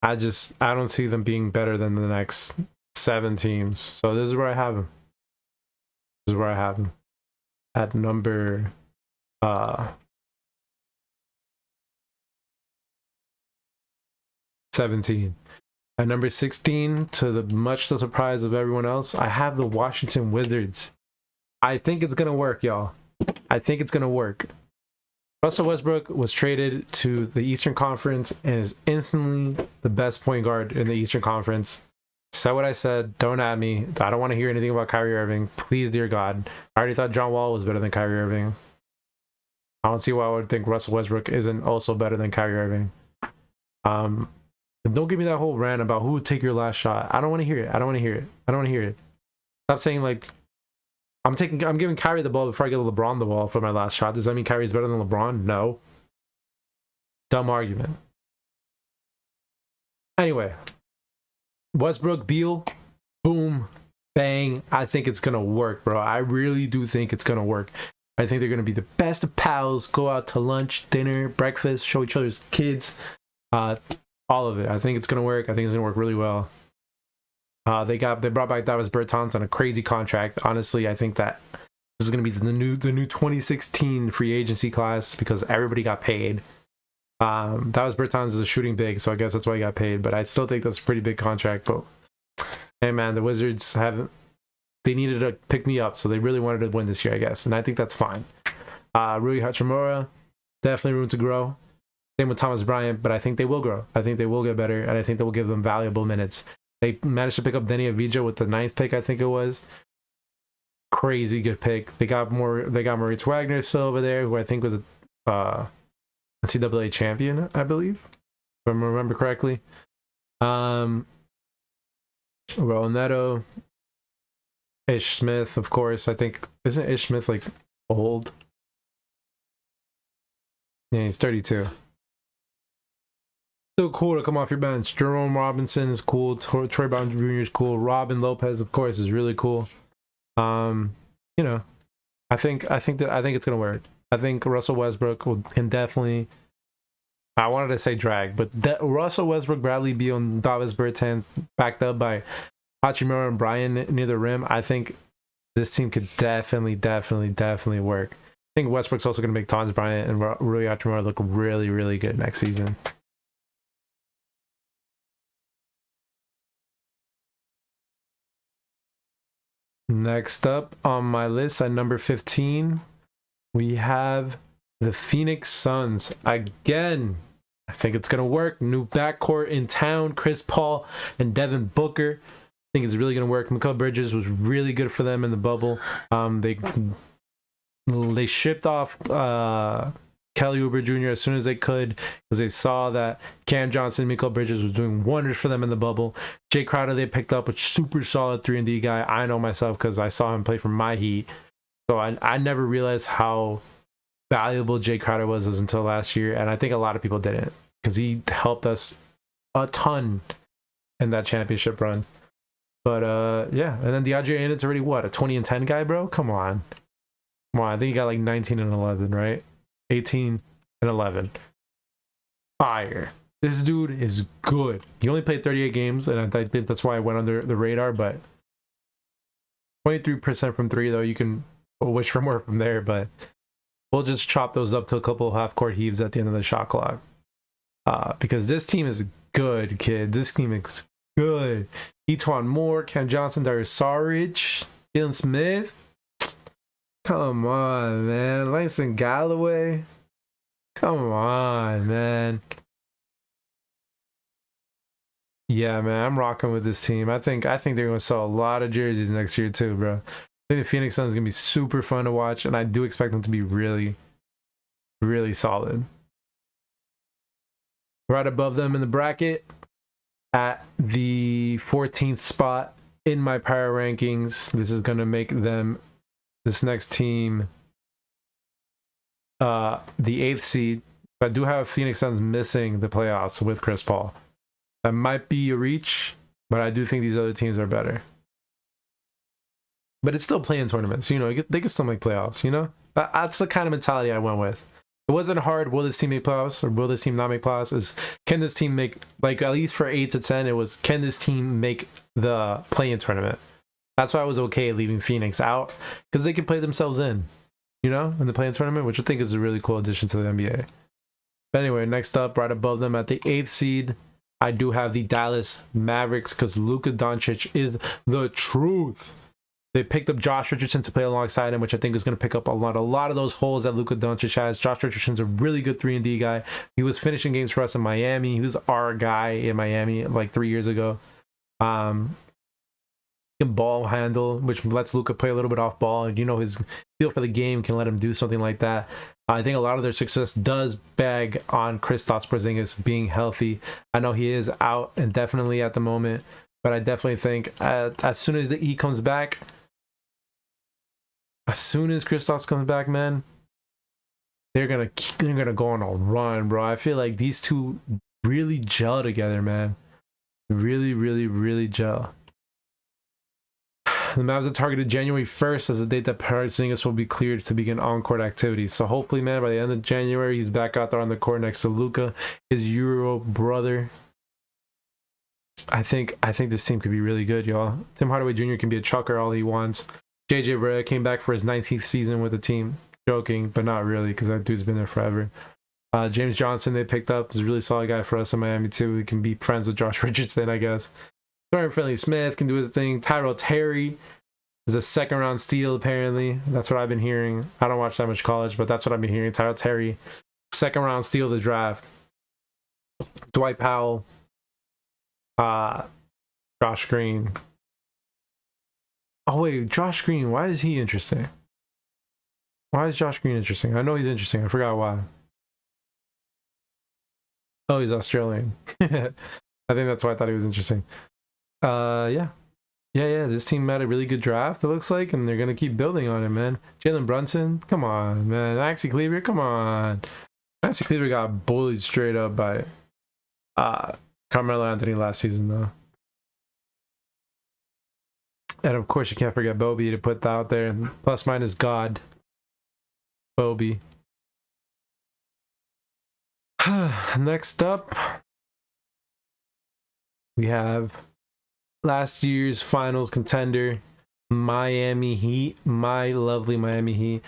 don't see them being better than the next 7 teams. So this is where I have them. This is where I have them. At number 17. At number 16, to the much surprise of everyone else, I have the Washington Wizards. I think it's going to work, y'all. I think it's going to work. Russell Westbrook was traded to the Eastern Conference and is instantly the best point guard in the Eastern Conference. Said what I said. Don't at me. I don't want to hear anything about Kyrie Irving. Please, dear God. I already thought John Wall was better than Kyrie Irving. I don't see why I would think Russell Westbrook isn't also better than Kyrie Irving. Don't give me that whole rant about who would take your last shot. I don't want to hear it. I don't want to hear it. I don't want to hear it. Stop saying like I'm giving Kyrie the ball before I give LeBron the ball for my last shot. Does that mean Kyrie's better than LeBron? No. Dumb argument. Anyway, Westbrook, Beal, boom, bang. I think it's gonna work, bro. I really do think it's gonna work. I think they're gonna be the best of pals. Go out to lunch, dinner, breakfast, show each other's kids. All of it. I think it's gonna work. I think it's gonna work really well. They brought back Davis Bertans on a crazy contract. Honestly, I think that this is gonna be the new 2016 free agency class because everybody got paid. Davis Bertans is a shooting big, so I guess that's why he got paid. But I still think that's a pretty big contract. But hey, man, the Wizards they needed to pick me up, so they really wanted to win this year, I guess, and I think that's fine. Rui Hachimura, definitely room to grow. Same with Thomas Bryant, but I think they will grow. I think they will get better, and I think they will give them valuable minutes. They managed to pick up Denny Avdija with the 9th pick, I think it was. Crazy good pick. They got Moritz Wagner still over there, who I think was NCAA champion, I believe, if I remember correctly. Raul Neto, Ish Smith, of course. I think, isn't Ish Smith like old? Yeah, he's 32. Still cool to come off your bench. Jerome Robinson is cool. Troy Brown Jr. is cool. Robin Lopez, of course, is really cool. You know, I think it's gonna work. I think Russell Westbrook can definitely. I wanted to say drag, but Russell Westbrook, Bradley Beal, and Davis Bertans, backed up by Hachimura and Bryan near the rim. I think this team could definitely work. I think Westbrook's also going to make Thomas Bryant and Rui Hachimura look really good next season. Next up on my list at number 15, we have the Phoenix Suns. Again, I think it's going to work. New backcourt in town. Chris Paul and Devin Booker. I think it's really going to work. Mikal Bridges was really good for them in the bubble. They shipped off Kelly Oubre Jr. as soon as they could because they saw that Cam Johnson and Mikal Bridges was doing wonders for them in the bubble. Jay Crowder they picked up a super solid 3-and-D guy. I know myself because I saw him play for my Heat. So I never realized how valuable Jay Crowder was until last year, and I think a lot of people didn't because he helped us a ton in that championship run. But yeah, and then DeAndre Ayton's already what, a 20-and-10 guy, bro? Come on. I think he got like 19 and 11, right? 18 and 11. Fire. This dude is good. He only played 38 games, and I think that's why I went under the radar, but 23% from three, though. You can wish for more from there, but we'll just chop those up to a couple of half-court heaves at the end of the shot clock. Because this team is good, kid. This team is good. Etuan Moore, Cam Johnson, Darius Saric, Jalen Smith. Come on, man. Langston Galloway. Come on, man. Yeah, man. I'm rocking with this team. I think they're going to sell a lot of jerseys next year, too, bro. I think the Phoenix Suns is going to be super fun to watch, and I do expect them to be really solid. Right above them in the bracket at the 14th spot in my power rankings. This is going to make them, this next team, the 8th seed. I do have Phoenix Suns missing the playoffs with Chris Paul. That might be a reach, but I do think these other teams are better. But it's still playing tournaments, you know, they can still make playoffs, you know? That's the kind of mentality I went with. It wasn't hard, will this team make playoffs or will this team not make playoffs? Is can this team make, like, at least for 8 to 10, it was, can this team make the play-in tournament? That's why I was okay leaving Phoenix out, because they can play themselves in, you know, in the play-in tournament, which I think is a really cool addition to the NBA. But anyway, next up, right above them at the 8th seed, I do have the Dallas Mavericks, because Luka Doncic is the truth. They picked up Josh Richardson to play alongside him, which I think is going to pick up a lot of those holes that Luka Doncic has. Josh Richardson's a really good 3-and-D guy. He was finishing games for us in Miami. He was our guy in Miami like 3 years ago. He can ball handle, which lets Luka play a little bit off ball. And, you know, his feel for the game can let him do something like that. I think a lot of their success does bag on Kristaps Porzingis being healthy. I know he is out indefinitely at the moment, but I definitely think as soon as the E comes back, as soon as Kristaps comes back, man, they're gonna go on a run, bro. I feel like these two really gel together, man. Really gel. The Mavs are targeted January 1st as the date that Porzingis will be cleared to begin on-court activities. So hopefully, man, by the end of January, he's back out there on the court next to Luka, his Euro brother. I think this team could be really good, y'all. Tim Hardaway Jr. can be a chucker all he wants. JJ Barea came back for his 19th season with the team. Joking, but not really, because that dude's been there forever. James Johnson they picked up is a really solid guy for us in Miami too. He can be friends with Josh Richardson, I guess. Dorian Finney-Smith can do his thing. Tyrell Terry is a 2nd-round steal, apparently. That's what I've been hearing. I don't watch that much college, but that's what I've been hearing. Tyrell Terry, 2nd-round steal of the draft. Dwight Powell, Josh Green. Oh, wait, Josh Green, why is he interesting? Why is Josh Green interesting? I know he's interesting. I forgot why. Oh, he's Australian. I think that's why I thought he was interesting. Yeah. Yeah. This team had a really good draft, it looks like, and they're gonna keep building on it, man. Jalen Brunson, come on, man. Maxi Kleber, come on. Maxi Kleber got bullied straight up by Carmelo Anthony last season, though. And of course, you can't forget Bobby to put that out there. And plus minus God, Bobby. Next up, we have last year's finals contender, Miami Heat. My lovely Miami Heat.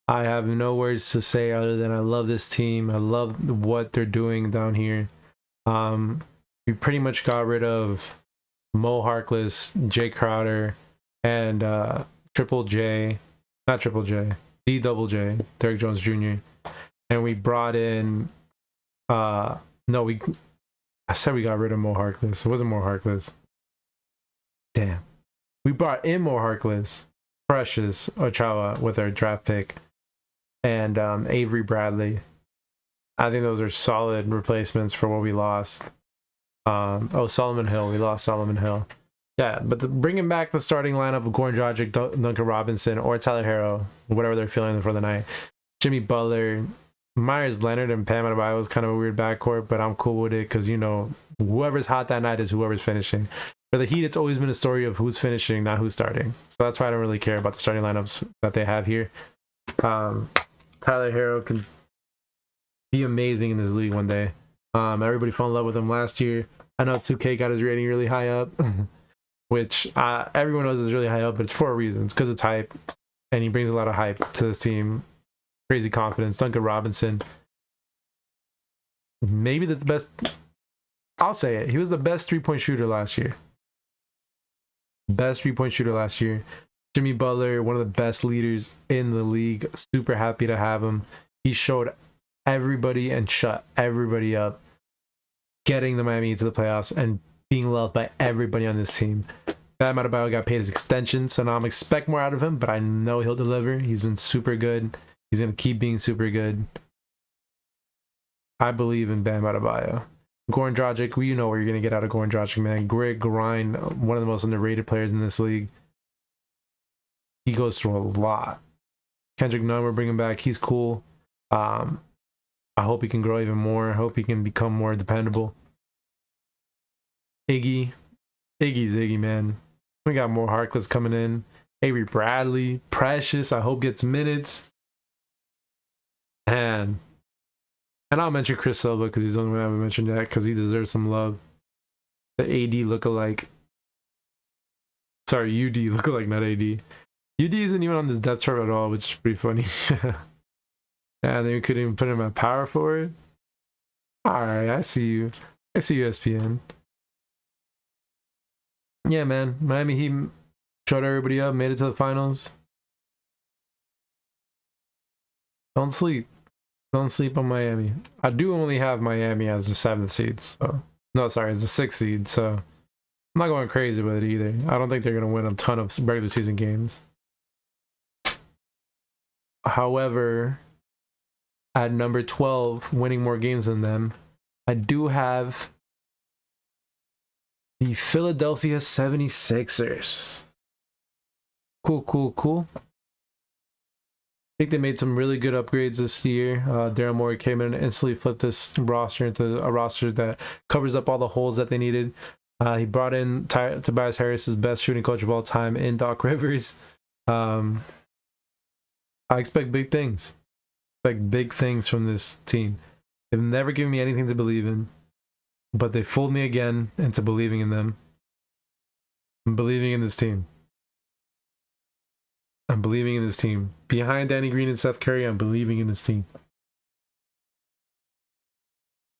I have no words to say other than I love this team. I love what they're doing down here. We pretty much got rid of Mo Harkless, Jay Crowder, and Triple J, not Triple J, D Double J, Derrick Jones Jr. And we brought in I said we got rid of Mo Harkless. It wasn't Mo Harkless. Damn. We brought in Mo Harkless, Precious Ochoa with our draft pick, and Avery Bradley. I think those are solid replacements for what we lost. Solomon Hill. We lost Solomon Hill. Yeah, but bringing back the starting lineup of Goran Dragic, Duncan Robinson, or Tyler Hero, whatever they're feeling for the night. Jimmy Butler, Myers Leonard, and Bam Adebayo was kind of a weird backcourt, but I'm cool with it because, you know, whoever's hot that night is whoever's finishing. For the Heat, it's always been a story of who's finishing, not who's starting. So that's why I don't really care about the starting lineups that they have here. Tyler Hero can be amazing in this league one day. Everybody fell in love with him last year. I know 2K got his rating really high up, which everyone knows is really high up, but it's for a reason. It's because it's hype, and he brings a lot of hype to this team. Crazy confidence. Duncan Robinson, maybe the best. I'll say it. He was the best three-point shooter last year. Best three-point shooter last year. Jimmy Butler, one of the best leaders in the league. Super happy to have him. He showed everybody and shut everybody up, getting the Miami Heat to the playoffs and being loved by everybody on this team. Bam Adebayo got paid his extension, so now I'm expect more out of him, but I know he'll deliver. He's been super good. He's going to keep being super good. I believe in Bam Adebayo. Goran Dragic, you know what you're going to get out of Goran Dragic, man. Great grind, one of the most underrated players in this league. He goes through a lot. Kendrick Nunn, we're bringing back. He's cool. I hope he can grow even more. I hope he can become more dependable. Iggy's Iggy, man. We got more Harkless coming in. Avery Bradley, Precious, I hope gets minutes. And I'll mention Chris Silva because he's the only one I haven't mentioned yet because he deserves some love. The AD lookalike. Sorry, UD lookalike, not AD. UD isn't even on this depth chart at all, which is pretty funny. Yeah, they couldn't even put him at power forward. Alright, I see you. I see you, SPN. Yeah, man. Miami Heat showed everybody up, made it to the finals. Don't sleep. Don't sleep on Miami. I do only have Miami as the 7th seed, so no, sorry, as the 6th seed, so I'm not going crazy with it either. I don't think they're gonna win a ton of regular season games. However, at number 12, winning more games than them, I do have the Philadelphia 76ers. Cool. I think they made some really good upgrades this year. Daryl Morey came in and instantly flipped this roster into a roster that covers up all the holes that they needed. He brought in Tobias Harris, his best shooting coach of all time, in Doc Rivers. I expect big things. Big things from this team. They've never given me anything to believe in, but they fooled me again into believing in them. I'm believing in this team. I'm believing in this team. Behind Danny Green and Seth Curry, I'm believing in this team.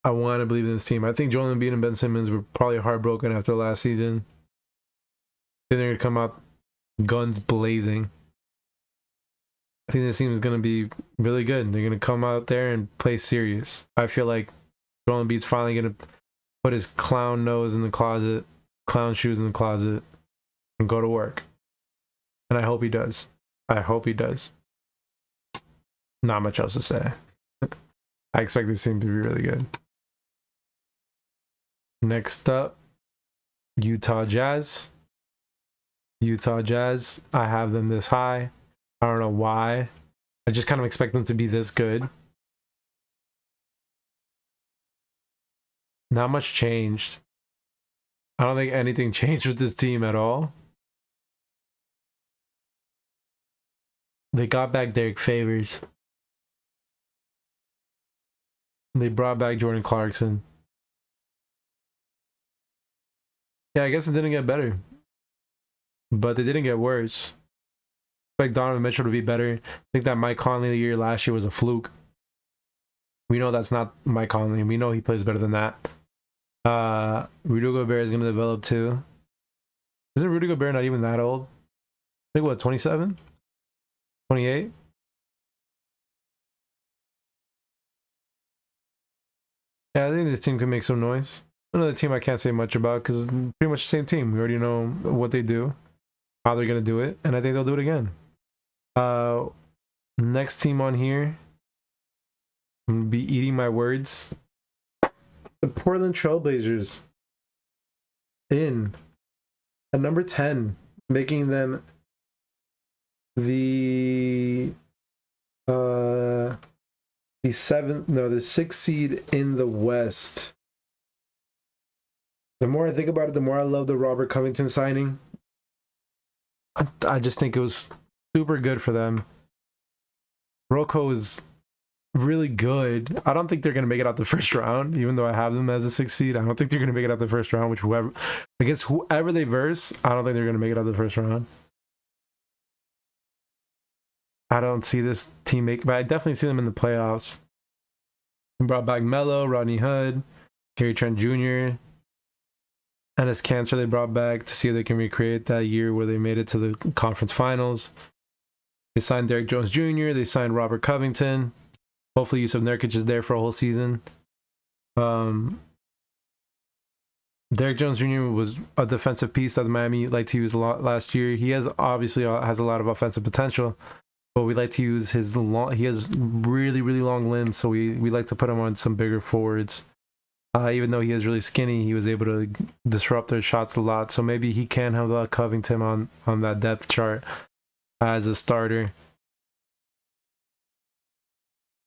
I want to believe in this team. I think Joel Embiid and Ben Simmons were probably heartbroken after last season. Then they're going to come out guns blazing. I think this team is going to be really good. They're going to come out there and play serious. I feel like Joel Embiid's finally going to put his clown nose in the closet, clown shoes in the closet, and go to work. And I hope he does. I hope he does. Not much else to say. I expect this team to be really good. Next up, Utah Jazz. Utah Jazz. I have them this high. I don't know why. I just kind of expect them to be this good. Not much changed. I don't think anything changed with this team at all. They got back Derek Favors. They brought back Jordan Clarkson. Yeah, I guess it didn't get better. But they didn't get worse. Like Donovan Mitchell to be better. I think that Mike Conley year last year was a fluke. We know that's not Mike Conley. We know he plays better than that. Rudy Gobert is going to develop too. Isn't Rudy Gobert not even that old? I think what, 27? 28? Yeah, I think this team can make some noise. Another team I can't say much about because it's pretty much the same team. We already know what they do, how they're going to do it, and I think they'll do it again. Next team on here, I'm going to be eating my words. The Portland Trailblazers in at number 10, making them the sixth seed in the West. The more I think about it, the more I love the Robert Covington signing. I just think it was super good for them. Rocco is really good. I don't think they're going to make it out the first round, even though I have them as a sixth seed. I don't think they're going to make it out the first round, against whoever they verse, I don't think they're going to make it out the first round. I don't see this team but I definitely see them in the playoffs. They brought back Melo, Rodney Hood, Gary Trent Jr., and his cancer they brought back to see if they can recreate that year where they made it to the conference finals. They signed Derek Jones Jr., they signed Robert Covington. Hopefully Yusuf Nurkic is there for a whole season. Derek Jones Jr. was a defensive piece that the Miami liked to use a lot last year. He has a lot of offensive potential, but we like to use he has really, really long limbs, so we like to put him on some bigger forwards. Even though he is really skinny, he was able to disrupt their shots a lot. So maybe he can have Covington on that depth chart as a starter.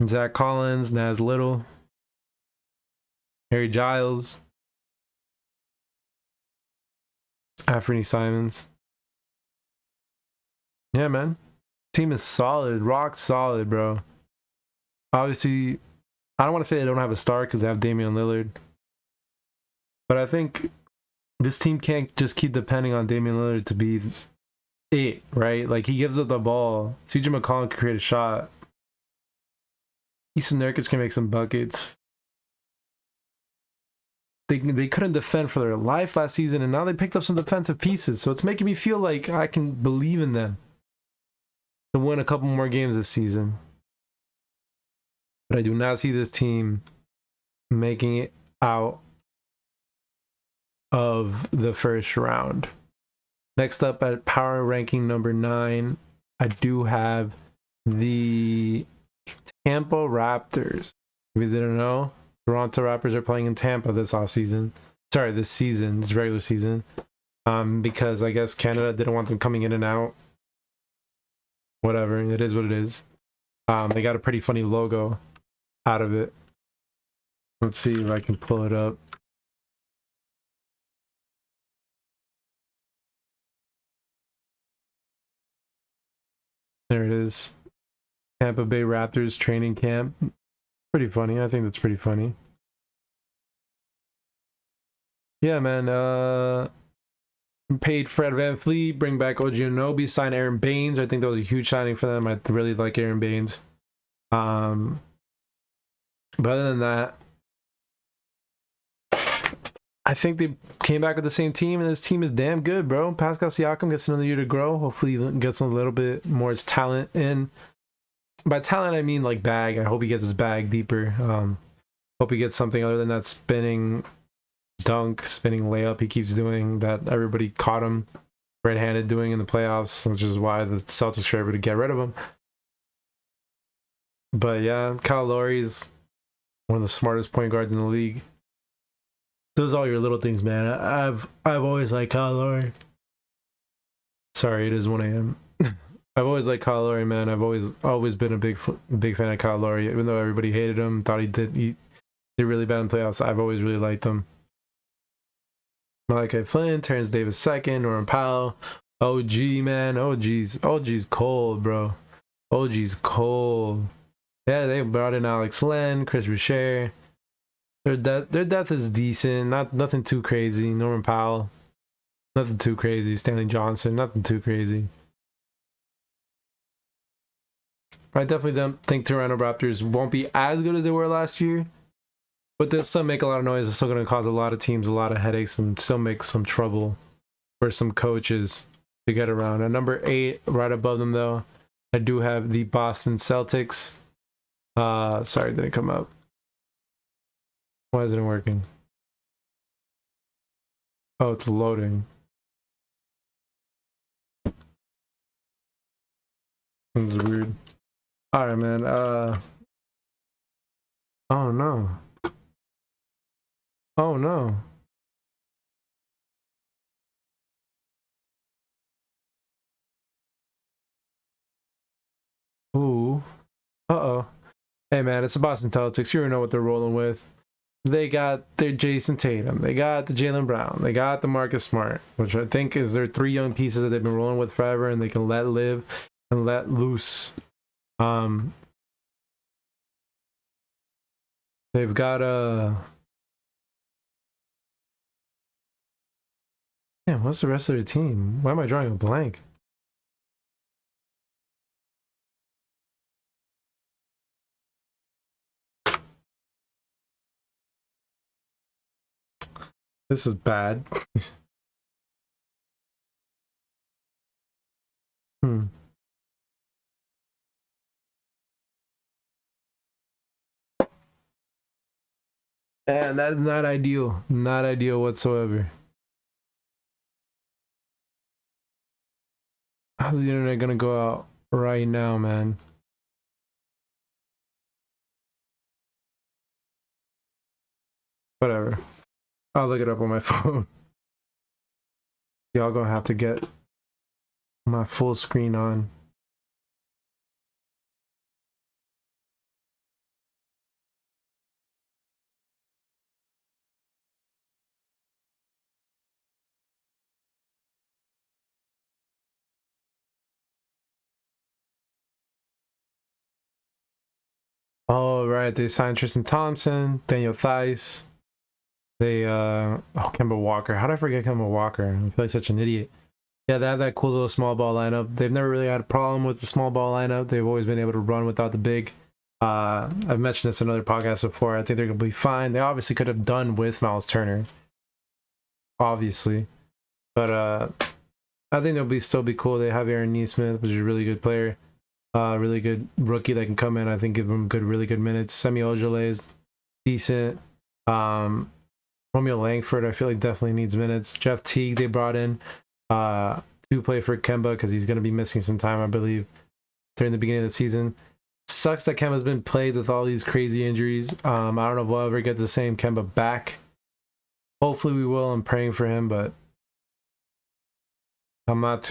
Zach Collins, Naz Little, Harry Giles, Anthony Simons. Yeah, man. Team is solid, rock solid, bro. Obviously, I don't want to say they don't have a star because they have Damian Lillard. But I think this team can't just keep depending on Damian Lillard to be it, right? Like, he gives up the ball. CJ McCollum can create a shot. Yusuf Nurkic can make some buckets. They couldn't defend for their life last season, and now they picked up some defensive pieces. So it's making me feel like I can believe in them to win a couple more games this season. But I do not see this team making it out of the first round. Next up at power ranking number 9, I do have the Tampa Raptors. If you didn't know, Toronto Raptors are playing in Tampa this season, this regular season. Because I guess Canada didn't want them coming in and out. Whatever, it is what it is. They got a pretty funny logo out of it. Let's see if I can pull it up. There it is. Tampa Bay Raptors training camp. Pretty funny. I think that's pretty funny. Yeah, man. Paid Fred VanVleet, bring back OG Anunoby, sign Aaron Baines. I think that was a huge signing for them. I really like Aaron Baines. But other than that, I think they came back with the same team, and this team is damn good, bro. Pascal Siakam gets another year to grow. Hopefully he gets a little bit more talent in. By talent, I mean like bag. I hope he gets his bag deeper. Hope he gets something other than that spinning layup he keeps doing that everybody caught him red-handed doing in the playoffs, which is why the Celtics were able to get rid of him. But yeah, Kyle Lowry is one of the smartest point guards in the league. those are all your little things, man. I've always liked Kyle Lowry. Sorry, it is 1 a.m. I've always liked Kyle Lowry, man. I've always been a big fan of Kyle Lowry, even though everybody hated him, thought he did really bad in playoffs. I've always really liked him. Malachi Flynn, Terrence Davis second, Norman Powell, OG, man. OG's cold, bro. OG's cold. Yeah, they brought in Alex Len, Chris Boucher. Their depth is decent, nothing too crazy. Norman Powell, nothing too crazy. Stanley Johnson, nothing too crazy. I definitely don't think Toronto Raptors won't be as good as they were last year, but they'll still make a lot of noise. It's still going to cause a lot of teams a lot of headaches and still make some trouble for some coaches to get around. At number 8, right above them though, I do have the Boston Celtics. Sorry, it didn't come up. Why isn't it working? Oh, it's loading. This is weird. Alright, man. Oh no. Oh no. Ooh. Uh-oh. Hey man, it's the Boston Celtics. You already know what they're rolling with. They got their Jason Tatum. They got the Jaylen Brown. They got the Marcus Smart, which I think is their 3 young pieces that they've been rolling with forever, and they can let live and let loose. They've got damn, what's the rest of their team? Why am I drawing a blank? This is bad. And that is not ideal. Not ideal whatsoever. How's the internet gonna go out right now, man? Whatever. I'll look it up on my phone. Y'all gonna have to get my full screen on. Oh, right. They signed Tristan Thompson, Daniel Theis. They, Kemba Walker. How did I forget Kemba Walker? I feel like such an idiot. Yeah, they have that cool little small ball lineup. They've never really had a problem with the small ball lineup. They've always been able to run without the big. I've mentioned this in other podcasts before. I think they're going to be fine. They obviously could have done with Miles Turner. Obviously. But I think they'll still be cool. They have Aaron Nesmith, which is a really good player. Really good rookie that can come in. I think give him really good minutes. Semi Ojeleye is decent. Romeo Langford, I feel like definitely needs minutes. Jeff Teague they brought in to play for Kemba because he's going to be missing some time, I believe, during the beginning of the season. Sucks that Kemba's been plagued with all these crazy injuries. I don't know if we'll ever get the same Kemba back. Hopefully we will. I'm praying for him, but I'm not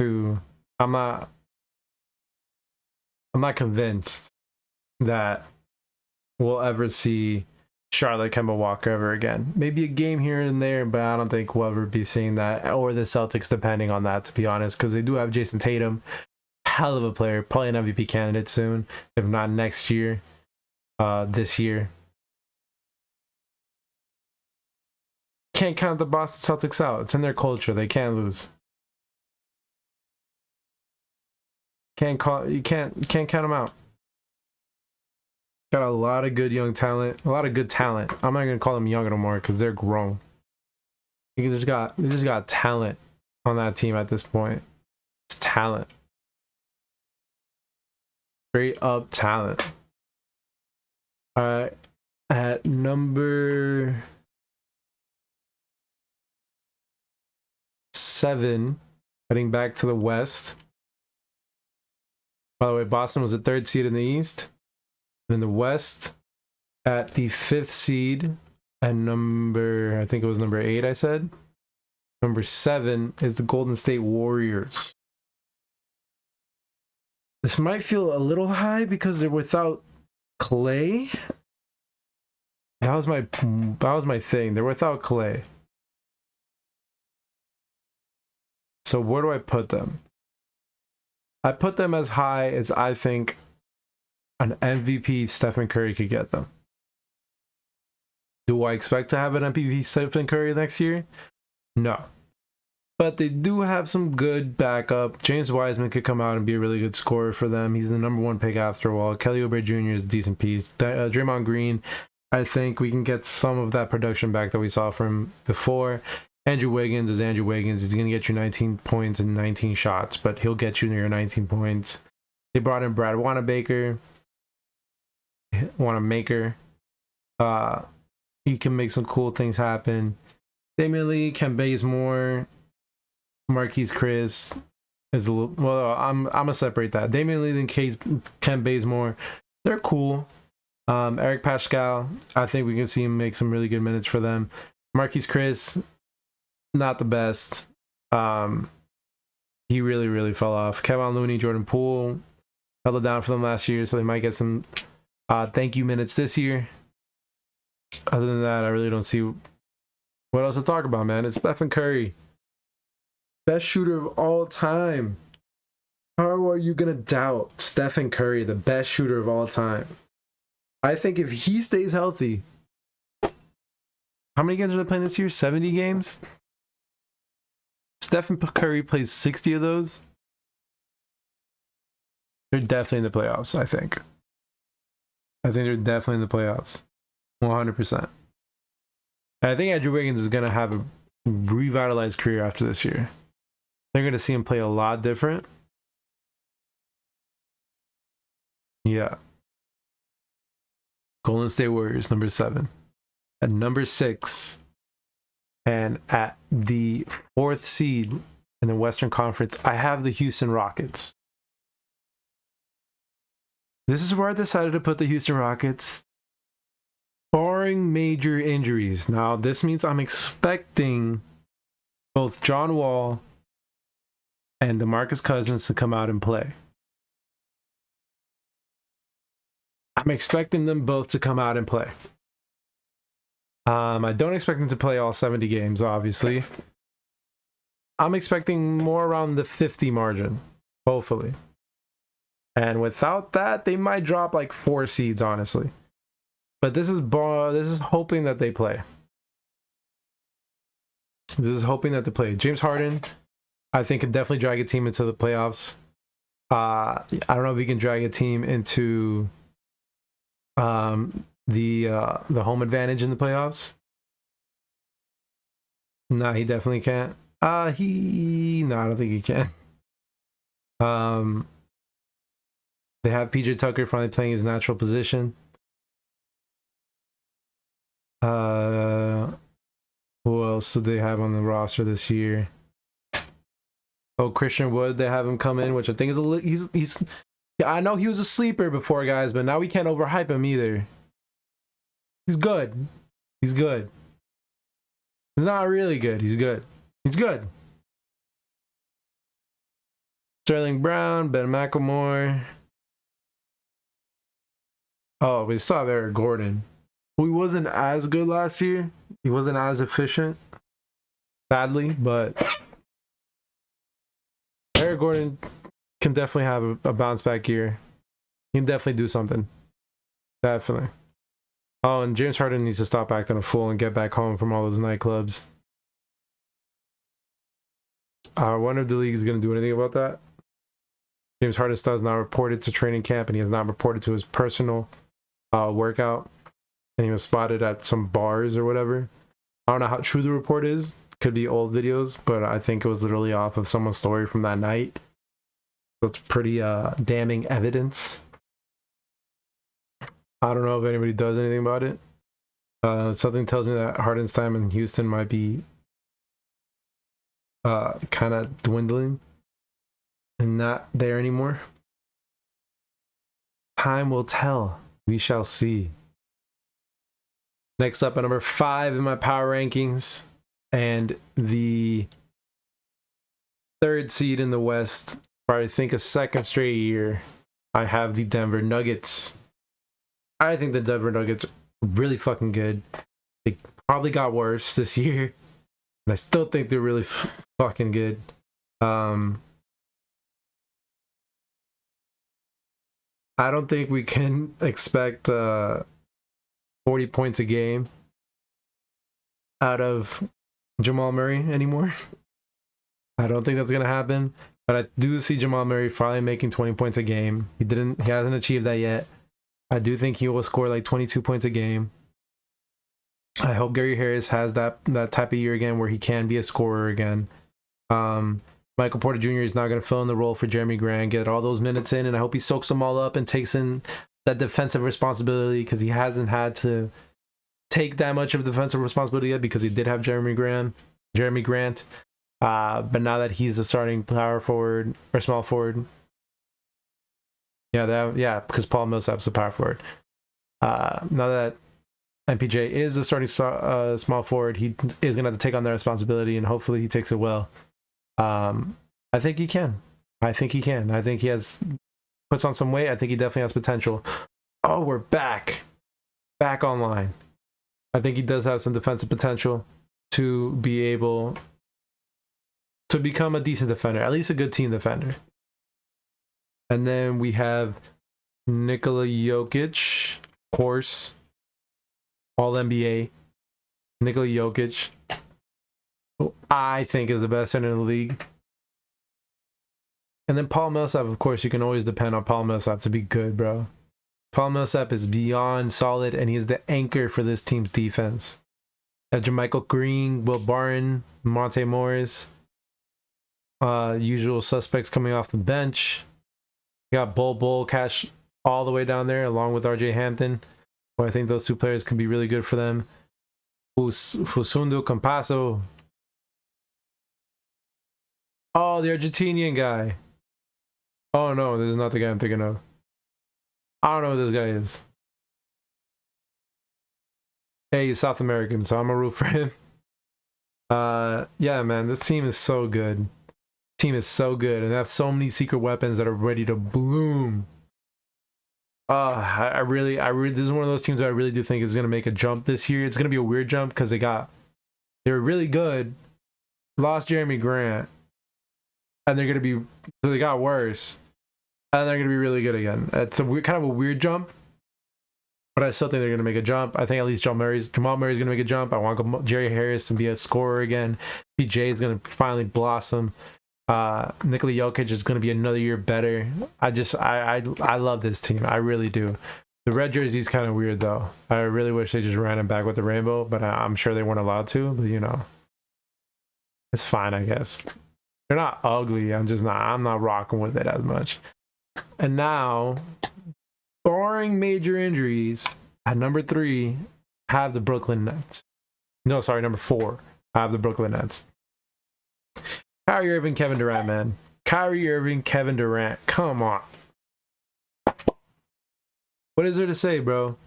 convinced that we'll ever see Charlotte Kemba Walker ever again. Maybe a game here and there, but I don't think we'll ever be seeing that, or the Celtics, depending on that, to be honest, because they do have Jason Tatum, hell of a player, probably an MVP candidate soon, if not next year, this year. Can't count the Boston Celtics out. It's in their culture. They can't lose. You can't count them out. Got a lot of good young talent, a lot of good talent. I'm not gonna call them young anymore because they're grown. They just got talent on that team at this point. It's talent, straight up talent. All right, at number 7, heading back to the West. By the way, Boston was the 3rd seed in the East. And in the West, at the 5th seed, And I think it was number 8, I said. Number 7 is the Golden State Warriors. This might feel a little high because they're without Clay. That was my thing. They're without Clay. So where do I put them? I put them as high as I think an MVP Stephen Curry could get them. Do I expect to have an MVP Stephen Curry next year? No. But they do have some good backup. James Wiseman could come out and be a really good scorer for them. He's the number 1 pick after all. Kelly Oubre Jr. is a decent piece. Draymond Green, I think we can get some of that production back that we saw from before. Andrew Wiggins is Andrew Wiggins. He's going to get you 19 points and 19 shots, but he'll get you near 19 points. They brought in Brad Wanamaker. He can make some cool things happen. Damian Lee, Ken Bazemore, Marquise Chris is a little. Well, I'm gonna separate that. Damian Lee and Ken Bazemore, they're cool. Eric Pascal, I think we can see him make some really good minutes for them. Marquise Chris, not the best. He really fell off. Kevin Looney, Jordan Poole held it down for them last year, so they might get some thank you minutes this year. Other than that, I really don't see what else to talk about, man. It's Stephen Curry. Best shooter of all time. How are you going to doubt Stephen Curry, the best shooter of all time? I think if he stays healthy, how many games are they playing this year? 70 games? Stephen Curry plays 60 of those. They're definitely in the playoffs, I think. I think they're definitely in the playoffs. 100%. And I think Andrew Wiggins is going to have a revitalized career after this year. They're going to see him play a lot different. Yeah. Golden State Warriors, number 7. At number 6, and at the 4th seed in the Western Conference, I have the Houston Rockets. This is where I decided to put the Houston Rockets, barring major injuries. Now, this means I'm expecting both John Wall and DeMarcus Cousins to come out and play. I'm expecting them both to come out and play. I don't expect them to play all 70 games, obviously. I'm expecting more around the 50 margin, hopefully. And without that, they might drop like 4 seeds, honestly. But this is hoping that they play. This is hoping that they play. James Harden, I think, can definitely drag a team into the playoffs. I don't know if he can drag a team into the home advantage in the playoffs. Nah, he definitely can't. I don't think he can. They have PJ Tucker finally playing his natural position. Who else do they have on the roster this year? Oh, Christian Wood, they have him come in, which I think is he's I know he was a sleeper before, guys, but now we can't overhype him either. He's good. He's good. He's not really good. He's good. He's good. Sterling Brown, Ben McLemore. Oh, we still have Eric Gordon. He wasn't as good last year. He wasn't as efficient, sadly, but Eric Gordon can definitely have a bounce back year. He can definitely do something. Definitely. Oh, and James Harden needs to stop acting a fool and get back home from all those nightclubs. I wonder if the league is going to do anything about that. James Harden still has not reported to training camp, and he has not reported to his personal workout. And he was spotted at some bars or whatever. I don't know how true the report is. Could be old videos, but I think it was literally off of someone's story from that night. So it's pretty damning evidence. I don't know if anybody does anything about it. Something tells me that Harden's time in Houston might be kind of dwindling and not there anymore. Time will tell. We shall see. Next up at number 5 in my power rankings, and the 3rd seed in the West, probably think a second straight year, I have the Denver Nuggets. I think the Denver Nuggets are really fucking good. They probably got worse this year, and I still think they're really fucking good. I don't think we can expect 40 points a game out of Jamal Murray anymore. I don't think that's gonna happen, but I do see Jamal Murray probably making 20 points a game. He hasn't achieved that yet. I do think he will score like 22 points a game. I hope Gary Harris has that type of year again where he can be a scorer again. Michael Porter Jr. is not going to fill in the role for Jeremy Grant, get all those minutes in, and I hope he soaks them all up and takes in that defensive responsibility, because he hasn't had to take that much of defensive responsibility yet because he did have Jeremy Grant. But now that he's the starting power forward or small forward, because Paul Millsap's the power forward. Now that MPJ is the starting small forward, he is going to have to take on that responsibility, and hopefully he takes it well. I think he can. I think he puts on some weight. I think he definitely has potential. Oh, we're back online. I think he does have some defensive potential to be able to become a decent defender, at least a good team defender. And then we have Nikola Jokic, of course, all NBA. Nikola Jokic, who I think is the best center in the league. And then Paul Millsap, of course, you can always depend on Paul Millsap to be good, bro. Paul Millsap is beyond solid, and he is the anchor for this team's defense. JaMychal Green, Will Barton, Monte Morris, usual suspects coming off the bench. You got Bol Cash all the way down there, along with RJ Hampton. Well, I think those two players can be really good for them. Fusundo Campasso. Oh, the Argentinian guy. Oh no, this is not the guy I'm thinking of. I don't know who this guy is. Hey, he's South American, so I'm a root for him. Yeah, man, this team is so good. Team is so good, and they have so many secret weapons that are ready to bloom. I really, this is one of those teams that I really do think is gonna make a jump this year. It's gonna be a weird jump because they were really good, lost Jeremy Grant, and they got worse, and they're gonna be really good again. It's kind of a weird jump, but I still think they're gonna make a jump. I think at least Jamal Murray's gonna make a jump. I want Jerry Harris to be a scorer again. PJ is gonna finally blossom. Nikola Jokic is going to be another year better. I love this team. I really do. The red jersey is kind of weird though. I really wish they just ran him back with the rainbow, but I'm sure they weren't allowed to. But you know, it's fine, I guess. They're not ugly. I'm not rocking with it as much. And now, barring major injuries, at number 3, have the Brooklyn Nets. No, sorry, number 4, I have the Brooklyn Nets. Kyrie Irving, Kevin Durant, man. Kyrie Irving, Kevin Durant. Come on. What is there to say, bro?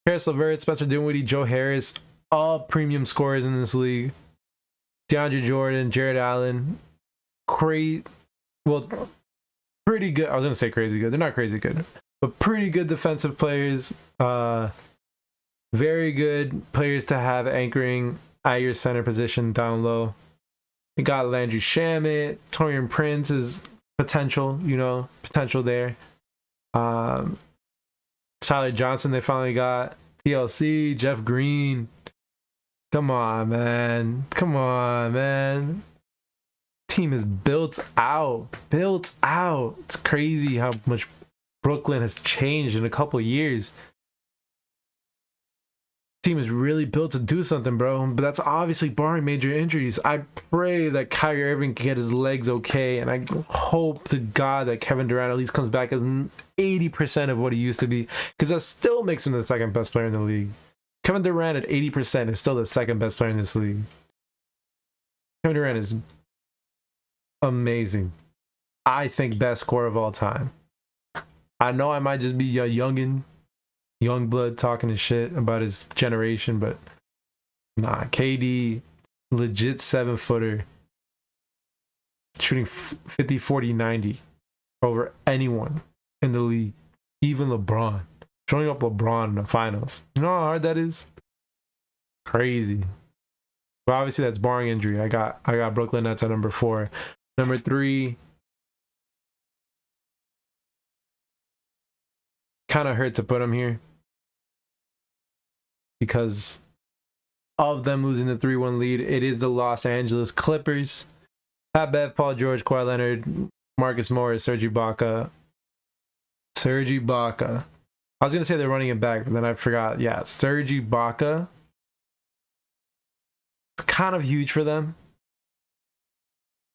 Karis LeVert, Spencer Dinwiddie, Joe Harris, all premium scorers in this league. DeAndre Jordan, Jared Allen. Pretty good. I was going to say crazy good. They're not crazy good. But pretty good defensive players. Very good players to have anchoring at your center position down low. We got Landry Shamet, Taurean Prince is potential there. Tyler Johnson, they finally got. TLC, Jeff Green. Come on, man. Team is built out. It's crazy how much Brooklyn has changed in a couple years. Team is really built to do something, bro, but that's obviously barring major injuries. I pray that Kyrie Irving can get his legs okay, and I hope to God that Kevin Durant at least comes back as 80% of what he used to be, because that still makes him the second best player in the league. Kevin Durant at 80% is still the second best player in this league. Kevin Durant is amazing. I think best scorer of all time. I know I might just be a youngin, young blood talking his shit about his generation, but nah, KD, legit 7-footer, shooting 50, 40, 90 over anyone in the league, even LeBron. Showing up LeBron in the finals. You know how hard that is? Crazy. But obviously that's barring injury. I got Brooklyn Nets at number 4. Number 3, kind of hurt to put them here because of them losing the 3-1 lead. It is the Los Angeles Clippers. Pat Bev, Paul George, Kawhi Leonard, Marcus Morris, Serge Ibaka. I was going to say they're running it back, but then I forgot. Yeah, Serge Ibaka. It's kind of huge for them.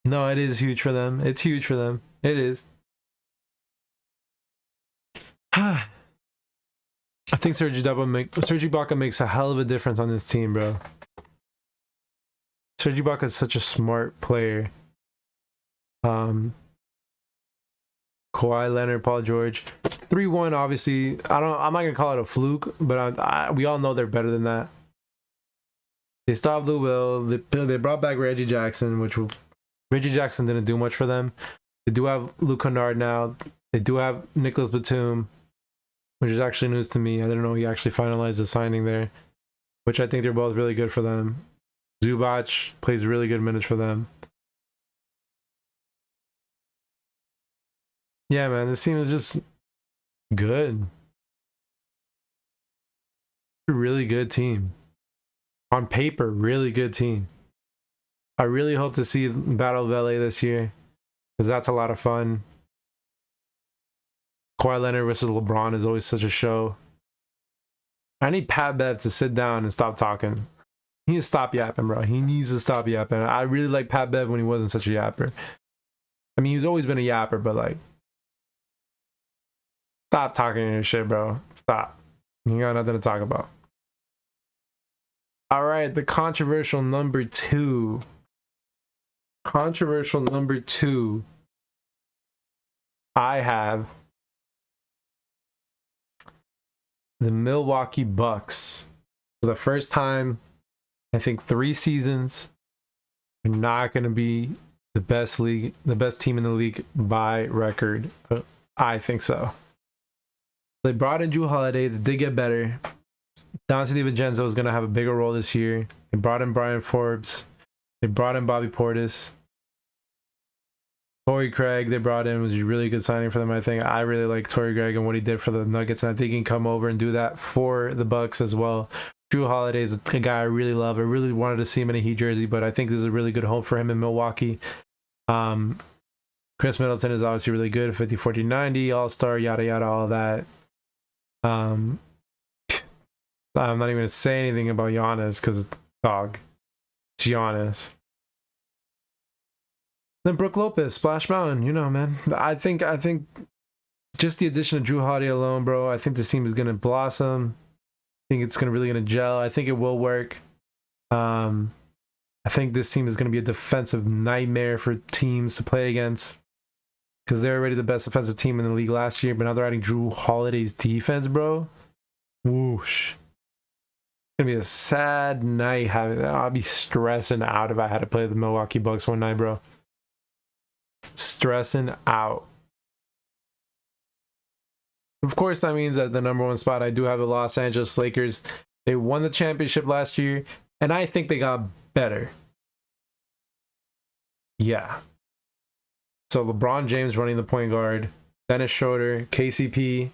No, it is huge for them. It's huge for them. It is. I think Serge Ibaka makes a hell of a difference on this team, bro. Serge Ibaka is such a smart player. Kawhi Leonard, Paul George, 3-1. Obviously, I'm not gonna call it a fluke, but we all know they're better than that. They stopped Lou Will. They brought back Reggie Jackson, Reggie Jackson didn't do much for them. They do have Luke Kennard now. They do have Nicholas Batum, which is actually news to me. I didn't know he actually finalized the signing there, which I think they're both really good for them. Zubac plays really good minutes for them. Yeah, man, this team is just good. A really good team. On paper, really good team. I really hope to see Battle of LA this year because that's a lot of fun. Kawhi Leonard versus LeBron is always such a show. I need Pat Bev to sit down and stop talking. He needs to stop yapping, bro. He needs to stop yapping. I really like Pat Bev when he wasn't such a yapper. I mean, he's always been a yapper, but like, stop talking your shit, bro. Stop. You got nothing to talk about. All right, the controversial number 2. Controversial number 2. I have the Milwaukee Bucks. For the first time, I think 3 seasons, they're not going to be the best team in the league by record. I think so. They brought in Jrue Holiday. They did get better. Dante DiVincenzo is going to have a bigger role this year. They brought in Brian Forbes. They brought in Bobby Portis. Torrey Craig they brought in was a really good signing for them. I think I really like Torrey Craig and what he did for the Nuggets, and I think he can come over and do that for the Bucks as well. Jrue Holiday is a guy I really love. I really wanted to see him in a Heat jersey, but I think this is a really good home for him in Milwaukee. Chris Middleton is obviously really good, 50, 40, 90, all-star, yada, yada, all that. I'm not even going to say anything about Giannis because, dog, it's Giannis. Then Brook Lopez, Splash Mountain, you know, man. I think just the addition of Jrue Holiday alone, bro, I think this team is going to blossom. I think it's really going to gel. I think it will work. I think this team is going to be a defensive nightmare for teams to play against because they're already the best defensive team in the league last year, but now they're adding Jrue Holiday's defense, bro. Whoosh. It's going to be a sad night having that. I'll be stressing out if I had to play the Milwaukee Bucks one night, bro. Stressing out. Of course, that means that the number 1 spot, I do have the Los Angeles Lakers. They won the championship last year, and I think they got better. Yeah. So LeBron James running the point guard, Dennis Schroeder, KCP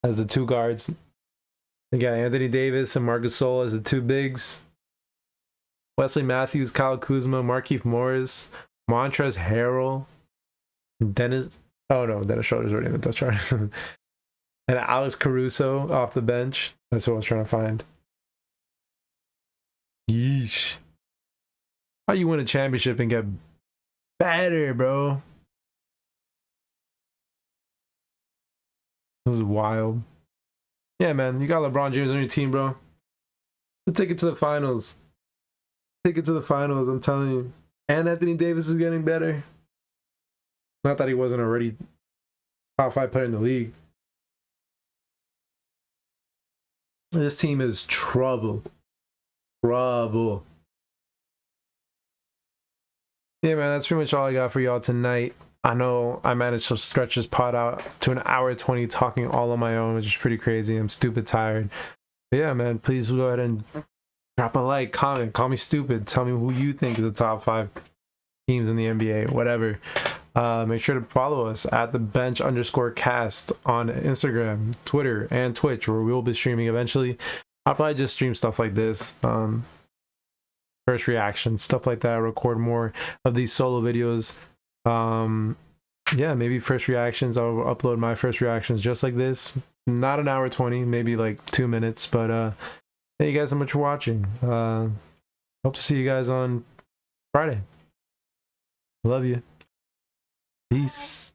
as the 2 guards. They got Anthony Davis and Marc Gasol as the 2 bigs. Wesley Matthews, Kyle Kuzma, Markieff Morris, Montrezl Harrell, Dennis Schroeder's already in the touch chart. And Alex Caruso off the bench. That's what I was trying to find. Yeesh. How you win a championship and get better, bro? This is wild. Yeah, man. You got LeBron James on your team, bro. Let's take it to the finals. Take it to the finals, I'm telling you. And Anthony Davis is getting better. Not that he wasn't already top 5 player in the league. This team is trouble. Trouble. Yeah, man, that's pretty much all I got for y'all tonight. I know I managed to stretch this pod out to an hour 20 talking all on my own, which is pretty crazy. I'm stupid tired. But yeah, man, please go ahead and drop a like, comment, call me stupid. Tell me who you think is the top 5 teams in the NBA, whatever. Make sure to follow us at @thebench_cast on Instagram, Twitter, and Twitch, where we will be streaming eventually. I'll probably just stream stuff like this. First reactions, stuff like that. Record more of these solo videos. Yeah, maybe first reactions. I'll upload my first reactions just like this. Not an hour 20, maybe like 2 minutes. But thank you guys so much for watching. Hope to see you guys on Friday. Love you. Peace.